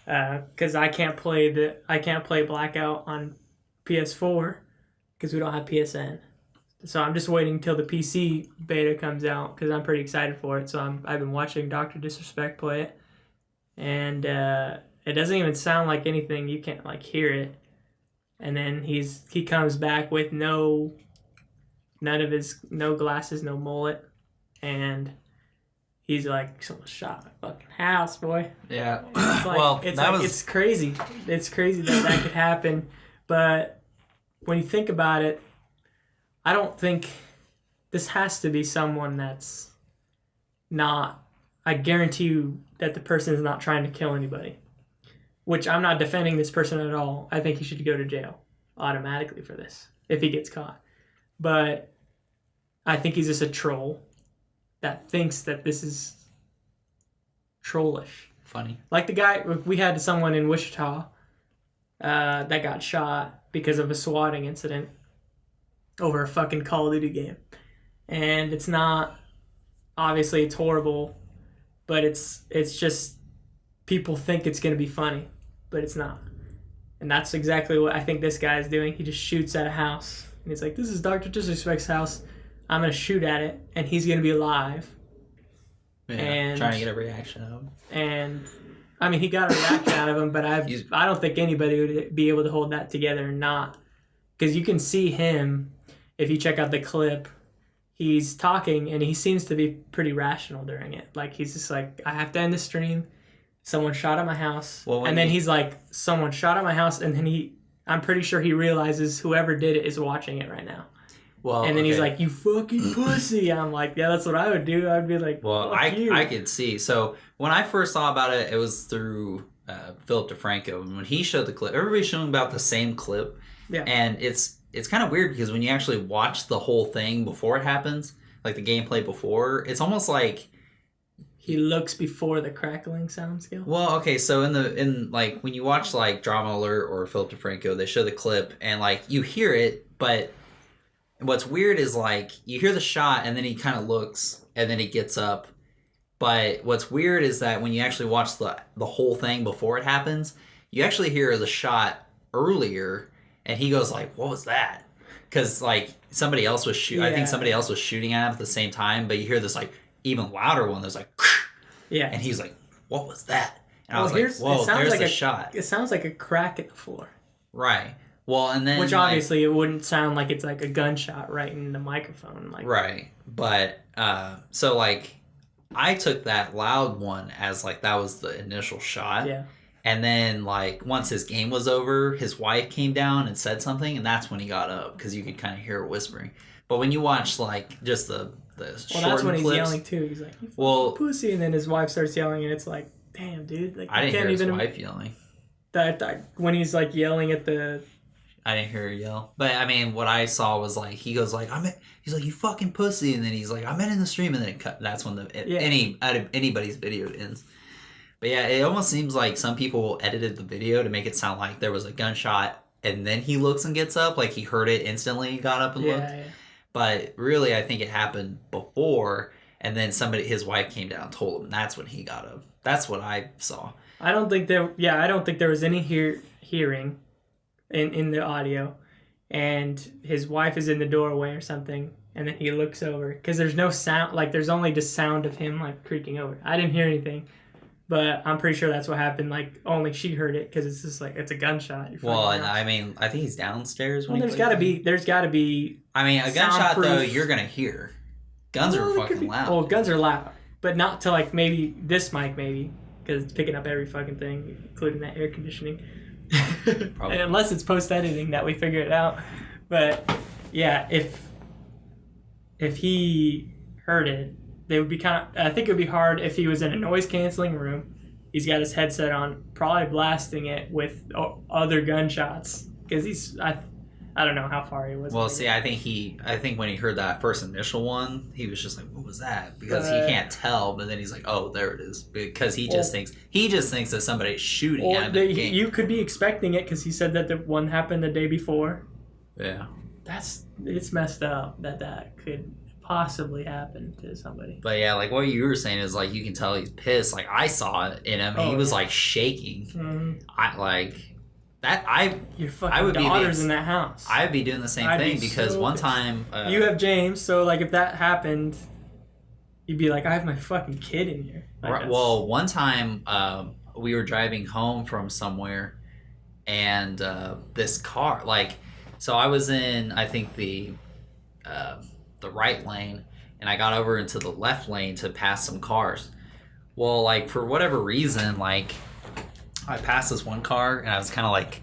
[SPEAKER 2] Because I can't play Blackout on PS4 because we don't have PSN. So I'm just waiting till the PC beta comes out because I'm pretty excited for it. So I've been watching Dr. Disrespect play it, and it doesn't even sound like anything. You can't like hear it. And then he comes back with no glasses, no mullet, and he's like, someone shot my fucking house, boy.
[SPEAKER 1] Yeah.
[SPEAKER 2] It's like, it's crazy. It's crazy that could happen. But when you think about it, I don't think this has to be someone that's not. I guarantee you that the person is not trying to kill anybody. Which I'm not defending this person at all. I think he should go to jail automatically for this if he gets caught. But I think he's just a troll that thinks that this is trollish.
[SPEAKER 1] Funny.
[SPEAKER 2] Like the guy, we had someone in Wichita that got shot because of a swatting incident over a fucking Call of Duty game. And it's not, obviously it's horrible, but it's just people think it's going to be funny, but it's not. And that's exactly what I think this guy's doing. He just shoots at a house. And he's like, this is Dr. Disrespect's house. I'm going to shoot at it, and he's going to be alive.
[SPEAKER 1] Yeah,
[SPEAKER 2] and
[SPEAKER 1] trying to get a reaction out of him.
[SPEAKER 2] And, I mean, he got a reaction out of him, but I don't think anybody would be able to hold that together and not. Because you can see him, if you check out the clip, he's talking, and he seems to be pretty rational during it. Like, he's just like, I have to end the stream. Someone shot at my house. Well, and then he's like, someone shot at my house, and then I'm pretty sure he realizes whoever did it is watching it right now. Well, and then he's like, you fucking pussy. I'm like, yeah, that's what I would do. I'd be like,
[SPEAKER 1] well, I could see. So when I first saw about it, it was through Philip DeFranco. And when he showed the clip, everybody's showing about the same clip. Yeah. And it's kind of weird because when you actually watch the whole thing before it happens, like the gameplay before, it's almost like
[SPEAKER 2] he looks before the crackling sound scale.
[SPEAKER 1] Well, okay, so in like when you watch like Drama Alert or Philip DeFranco, they show the clip and like you hear it, but what's weird is like you hear the shot and then he kind of looks and then he gets up. But what's weird is that when you actually watch the whole thing before it happens, you actually hear the shot earlier and he goes like, "What was that?" Because like somebody else was shooting. Yeah. I think somebody else was shooting at him at the same time. But you hear this like even louder one that's like, yeah, and he's like, "What was that?" And I was like, "Whoa, there's the shot."
[SPEAKER 2] It sounds like a crack in the floor.
[SPEAKER 1] Right. Well, and then
[SPEAKER 2] which obviously it wouldn't sound like it's like a gunshot right in the microphone, like
[SPEAKER 1] right. But so like I took that loud one as like that was the initial shot.
[SPEAKER 2] Yeah.
[SPEAKER 1] And then like once his game was over, his wife came down and said something, and that's when he got up because you could kind of hear her whispering. But when you watch like just the short
[SPEAKER 2] that's when
[SPEAKER 1] clips,
[SPEAKER 2] he's yelling too. He's like, "You pussy," and then his wife starts yelling, and it's like, "Damn, dude!" Like
[SPEAKER 1] I didn't hear his wife yelling.
[SPEAKER 2] That when he's like yelling at the.
[SPEAKER 1] I didn't hear her yell, but I mean, what I saw was like he goes like he's like, "You fucking pussy," and then he's like, "I'm in the stream," and then it cut. That's when anybody's video ends. But yeah, it almost seems like some people edited the video to make it sound like there was a gunshot and then he looks and gets up, like he heard it instantly and got up and looked. Yeah. But really, I think it happened before, and then his wife came down and told him, and that's when he got up. That's what I saw.
[SPEAKER 2] I don't think there was any hearing in the audio, and his wife is in the doorway or something, and then he looks over because there's no sound, like there's only just sound of him like creaking over. I didn't hear anything. But I'm pretty sure that's what happened. Like, only she heard it because it's just like, it's a gunshot.
[SPEAKER 1] Well, and I mean, I think he's downstairs.
[SPEAKER 2] Well, there's got to be.
[SPEAKER 1] I mean, a gunshot, though, you're going to hear. Guns are fucking loud.
[SPEAKER 2] Well, guns are loud. But not to, like, maybe this mic, maybe. Because it's picking up every fucking thing, including that air conditioning. Probably. And unless it's post-editing that we figure it out. But, yeah, if he heard it, they would be I think it would be hard if he was in a noise canceling room he's got his headset on, probably blasting it with other gunshots because I don't know how far he was.
[SPEAKER 1] Well, see, I think when he heard that first initial one, he was just like, "What was that?" Because he can't tell, but then he's like, "Oh, there it is," because he just thinks that somebody's shooting at him.
[SPEAKER 2] You could be expecting it because he said that the one happened the day before.
[SPEAKER 1] Yeah,
[SPEAKER 2] it's messed up that could possibly happen to somebody.
[SPEAKER 1] But yeah, like what you were saying is like you can tell he's pissed. Like I saw it in him; he was like shaking. Mm-hmm.
[SPEAKER 2] Your fucking daughter's in that house.
[SPEAKER 1] I'd be doing the same thing because one time
[SPEAKER 2] you have James, so like if that happened, you'd be like, I have my fucking kid in here.
[SPEAKER 1] Right, well, one time we were driving home from somewhere, and this car, so I was in, I think the right lane, and I got over into the left lane to pass some cars. Well, like for whatever reason, like I passed this one car, and I was kind of like,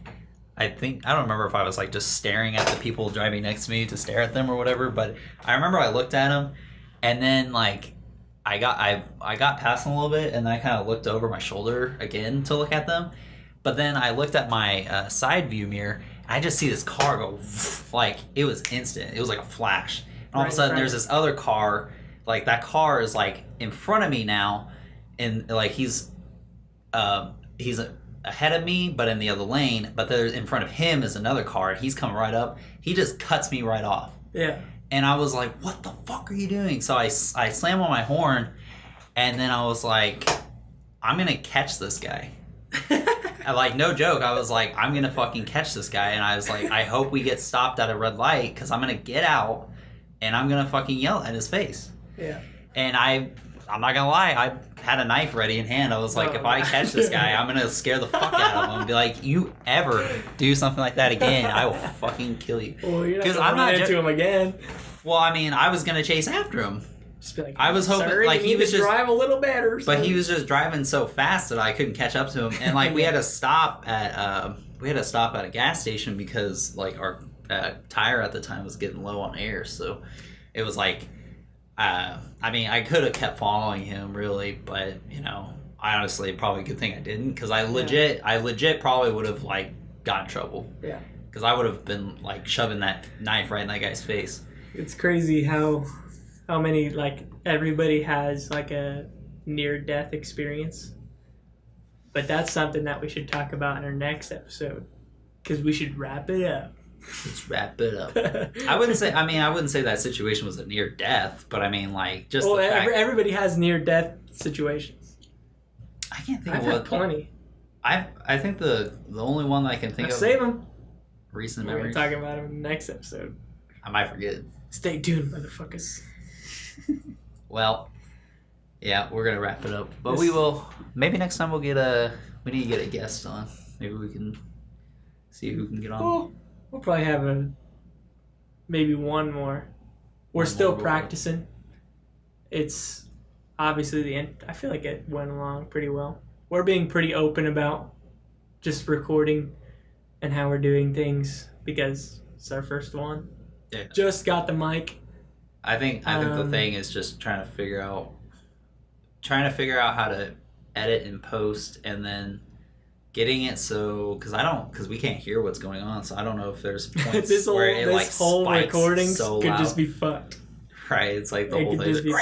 [SPEAKER 1] I don't remember if I was like just staring at the people driving next to me to stare at them or whatever, but I remember I looked at them, and then like I got past them a little bit, and then I kind of looked over my shoulder again to look at them, but then I looked at my side view mirror, and I just see this car go, like it was instant, it was like a flash, and all of a sudden there's this other car, like that car is like in front of me now, and like he's ahead of me, but in the other lane. But there, in front of him is another car. He's coming right up. He just cuts me right off. Yeah. And I was like, "What the fuck are you doing?" So I slam on my horn, and then I was like, "I'm gonna catch this guy." Like no joke. I was like, "I'm gonna fucking catch this guy," and I was like, "I hope we get stopped at a red light because I'm gonna get out, and I'm gonna fucking yell at his face." Yeah. And I'm not gonna lie, I had a knife ready in hand. I was like, if I catch this guy, I'm gonna scare the fuck out of him and be like, you ever do something like that again, I will fucking kill you.
[SPEAKER 2] Well, you're not gonna run into him again.
[SPEAKER 1] Well, I mean, I was gonna chase after him.
[SPEAKER 2] Just be like,
[SPEAKER 1] I was hoping, like
[SPEAKER 2] he was just drive a little better.
[SPEAKER 1] But he was just driving so fast that I couldn't catch up to him, and like we had to stop at a gas station because like our tire at the time was getting low on air, so it was like. I mean, I could have kept following him, really, but honestly, probably a good thing I didn't, because I legit probably would have like got in trouble. Yeah. Because I would have been like shoving that knife right in that guy's face.
[SPEAKER 2] It's crazy how many like everybody has like a near-death experience, but that's something that we should talk about in our next episode, because we should wrap it up.
[SPEAKER 1] Let's wrap it up. I wouldn't say that situation was a near death, but I mean like just. Well,
[SPEAKER 2] everybody has near death situations.
[SPEAKER 1] I can't think
[SPEAKER 2] of
[SPEAKER 1] what.
[SPEAKER 2] I've had plenty.
[SPEAKER 1] I think the only one that I can think of.
[SPEAKER 2] Save them.
[SPEAKER 1] Recent
[SPEAKER 2] memories.
[SPEAKER 1] We're
[SPEAKER 2] talking about them in the next episode.
[SPEAKER 1] I might forget.
[SPEAKER 2] Stay tuned, motherfuckers.
[SPEAKER 1] Well, yeah, we're gonna wrap it up, but we will. Maybe next time we need to get a guest on. Maybe we can see who can get on.
[SPEAKER 2] Well, we'll probably have maybe one more. We're still practicing. It's obviously the end. I feel like it went along pretty well. We're being pretty open about just recording and how we're doing things because it's our first one. Yeah. Just got the mic.
[SPEAKER 1] I think the thing is just trying to figure out how to edit and post, and then getting it because we can't hear what's going on, so I don't know if there's points
[SPEAKER 2] this
[SPEAKER 1] where it like
[SPEAKER 2] whole
[SPEAKER 1] spikes
[SPEAKER 2] recording
[SPEAKER 1] so
[SPEAKER 2] could
[SPEAKER 1] loud.
[SPEAKER 2] just be fucked.
[SPEAKER 1] Right, it's like the whole thing.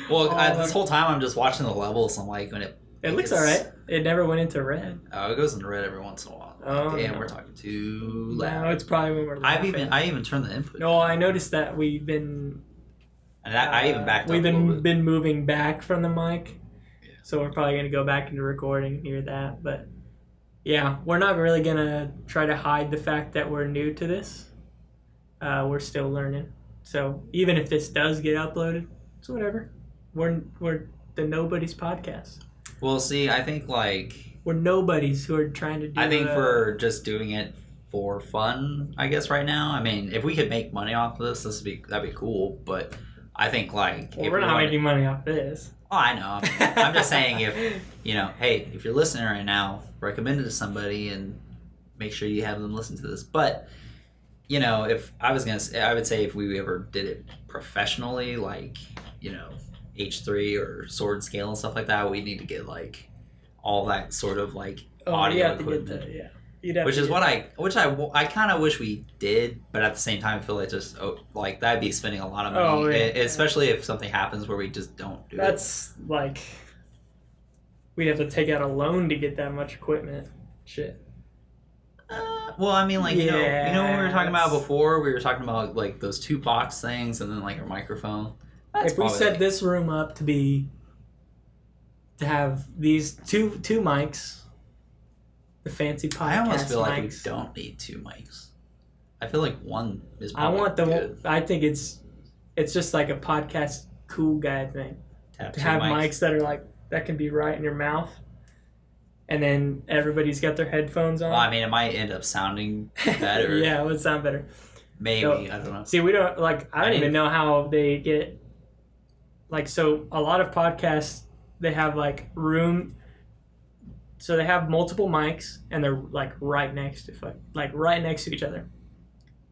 [SPEAKER 1] Well, this whole time I'm just watching the levels. So I'm like, when it
[SPEAKER 2] looks alright. It never went into red.
[SPEAKER 1] Oh, it goes into red every once in a while. Oh, damn, no. We're talking too loud.
[SPEAKER 2] No, it's probably when we're laughing.
[SPEAKER 1] I even turned the input.
[SPEAKER 2] No, I noticed that we've been.
[SPEAKER 1] And I even backed up.
[SPEAKER 2] We've been moving back from the mic. So we're probably going to go back into recording and hear that. But yeah, we're not really going to try to hide the fact that we're new to this. We're still learning. So even if this does get uploaded, it's whatever. We're the Nobodies podcast.
[SPEAKER 1] Well, see, I think
[SPEAKER 2] we're nobodies who are trying to do
[SPEAKER 1] I think we're just doing it for fun, I guess, right now. I mean, if we could make money off of this, that'd be cool. But I think
[SPEAKER 2] we're not making money off this.
[SPEAKER 1] Oh, I know. I'm just saying if, hey, if you're listening right now, recommend it to somebody and make sure you have them listen to this. But, if I was going to say, I would say if we ever did it professionally, like, H3 or sword scale and stuff like that, we need to get like all that sort of like audio equipment. Which is what I kind of wish we did, but at the same time, I feel like just like that'd be spending a lot of money, especially if something happens where we just don't do it.
[SPEAKER 2] That's like we'd have to take out a loan to get that much equipment. Shit.
[SPEAKER 1] Well, I mean, like you know what we were talking about before. We were talking about like those 2 box things, and then like our microphone.
[SPEAKER 2] If we set this room up to have these two mics. The fancy podcast
[SPEAKER 1] I almost feel like
[SPEAKER 2] mics.
[SPEAKER 1] we don't need 2 mics. I feel like one is
[SPEAKER 2] good. I think it's just like a podcast cool guy thing. To have mics that are like that can be right in your mouth. And then everybody's got their headphones on.
[SPEAKER 1] Well, I mean, it might end up sounding better.
[SPEAKER 2] Yeah, it would sound better.
[SPEAKER 1] Maybe, so, I don't know.
[SPEAKER 2] See, we don't like I don't even know how they get like so a lot of podcasts they have like room. So they have multiple mics, and they're like right next to each other,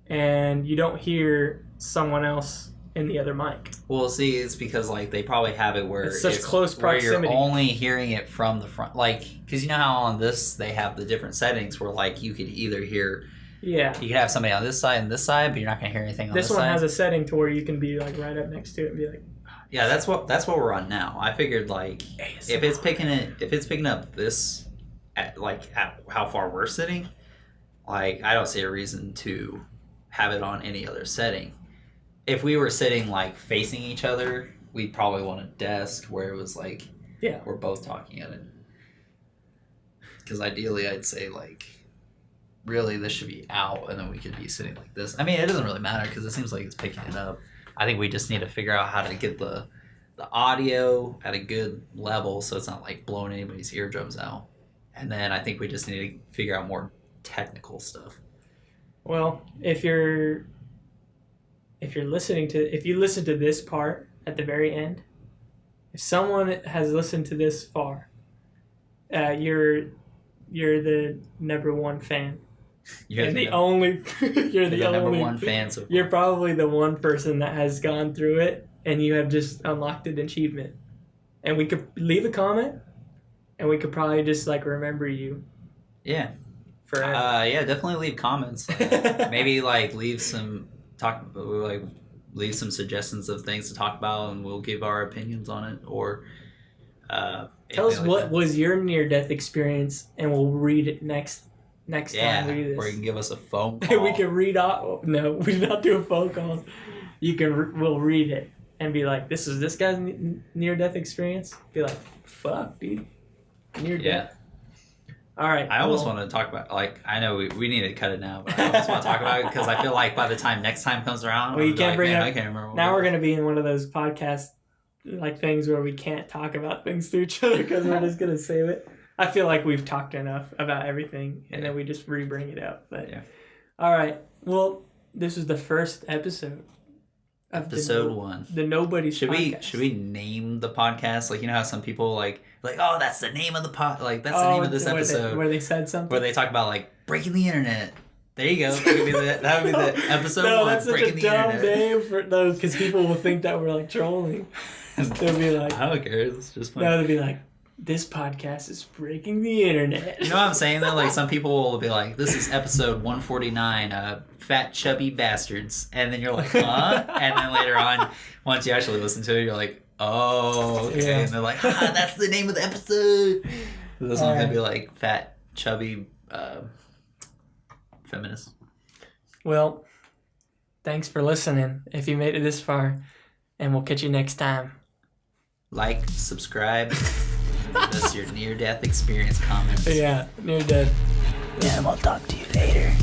[SPEAKER 2] and you don't hear someone else in the other mic.
[SPEAKER 1] Well, see, it's because like they probably have it where
[SPEAKER 2] it's such close proximity.
[SPEAKER 1] Where you're only hearing it from the front, like because you know how on this they have the different settings where like you could either hear, you could have somebody on this side and this side, but you're not gonna hear anything on this side.
[SPEAKER 2] This one has a setting to where you can be like right up next to it and be like.
[SPEAKER 1] Yeah, that's what we're on now. I figured like ASMR. if it's picking up this at how far we're sitting, like I don't see a reason to have it on any other setting. If we were sitting like facing each other, we'd probably want a desk where it was like we're both talking at it. Because ideally, I'd say like really this should be out, and then we could be sitting like this. I mean, it doesn't really matter because it seems like it's picking it up. I think we just need to figure out how to get the audio at a good level so it's not like blowing anybody's eardrums out. And then I think we just need to figure out more technical stuff.
[SPEAKER 2] Well, if you listen to this part at the very end, if someone has listened to this far, you're the number one fan. You're the only
[SPEAKER 1] number one fan. So
[SPEAKER 2] you're probably the one person that has gone through it, and you have just unlocked an achievement. And we could leave a comment, and we could probably just like remember you.
[SPEAKER 1] Yeah.
[SPEAKER 2] Forever.
[SPEAKER 1] Definitely leave comments. Maybe like leave some suggestions of things to talk about, and we'll give our opinions on it. Or
[SPEAKER 2] tell us what was your near-death experience, and we'll read it next time we do this.
[SPEAKER 1] Or you can give us a phone call.
[SPEAKER 2] We can read out. No, we do not do a phone call. We'll read it and be like, "This is this guy's near-death experience." Be like, "Fuck, dude, near-death." All right.
[SPEAKER 1] I almost want to talk about I know we need to cut it now, but I almost want to talk about it because I feel like by the time next time comes around,
[SPEAKER 2] you can't bring it up.
[SPEAKER 1] I can't remember.
[SPEAKER 2] Now we're gonna be in one of those podcast like things where we can't talk about things to each other because we're just gonna save it. I feel like we've talked enough about everything, and then we just re-bring it up. But all right. Well, this is the first episode.
[SPEAKER 1] Episode 1.
[SPEAKER 2] The Nobodies podcast.
[SPEAKER 1] Should we name the podcast? Like, you know how some people like, oh, that's the name of the that's the name of this episode.
[SPEAKER 2] Where they said something?
[SPEAKER 1] Where they talk about like breaking the internet. There you go. That would be the episode 1.
[SPEAKER 2] No, that's such a dumb name for those because people will think that we're like trolling. They'll be like,
[SPEAKER 1] I don't care. It's just fun.
[SPEAKER 2] No, they'll be like, this podcast is breaking the internet.
[SPEAKER 1] You know what I'm saying though? Like some people will be like, this is episode 149, fat chubby bastards, and then you're like, huh? And then later on, once you actually listen to it, you're like, oh, okay. Yeah. And they're like, that's the name of the episode. This one's gonna be like fat chubby feminist.
[SPEAKER 2] Well, thanks for listening. If you made it this far, and we'll catch you next time.
[SPEAKER 1] Like, subscribe. Give us your near-death experience comments.
[SPEAKER 2] Yeah, near-death.
[SPEAKER 1] And we'll talk to you later.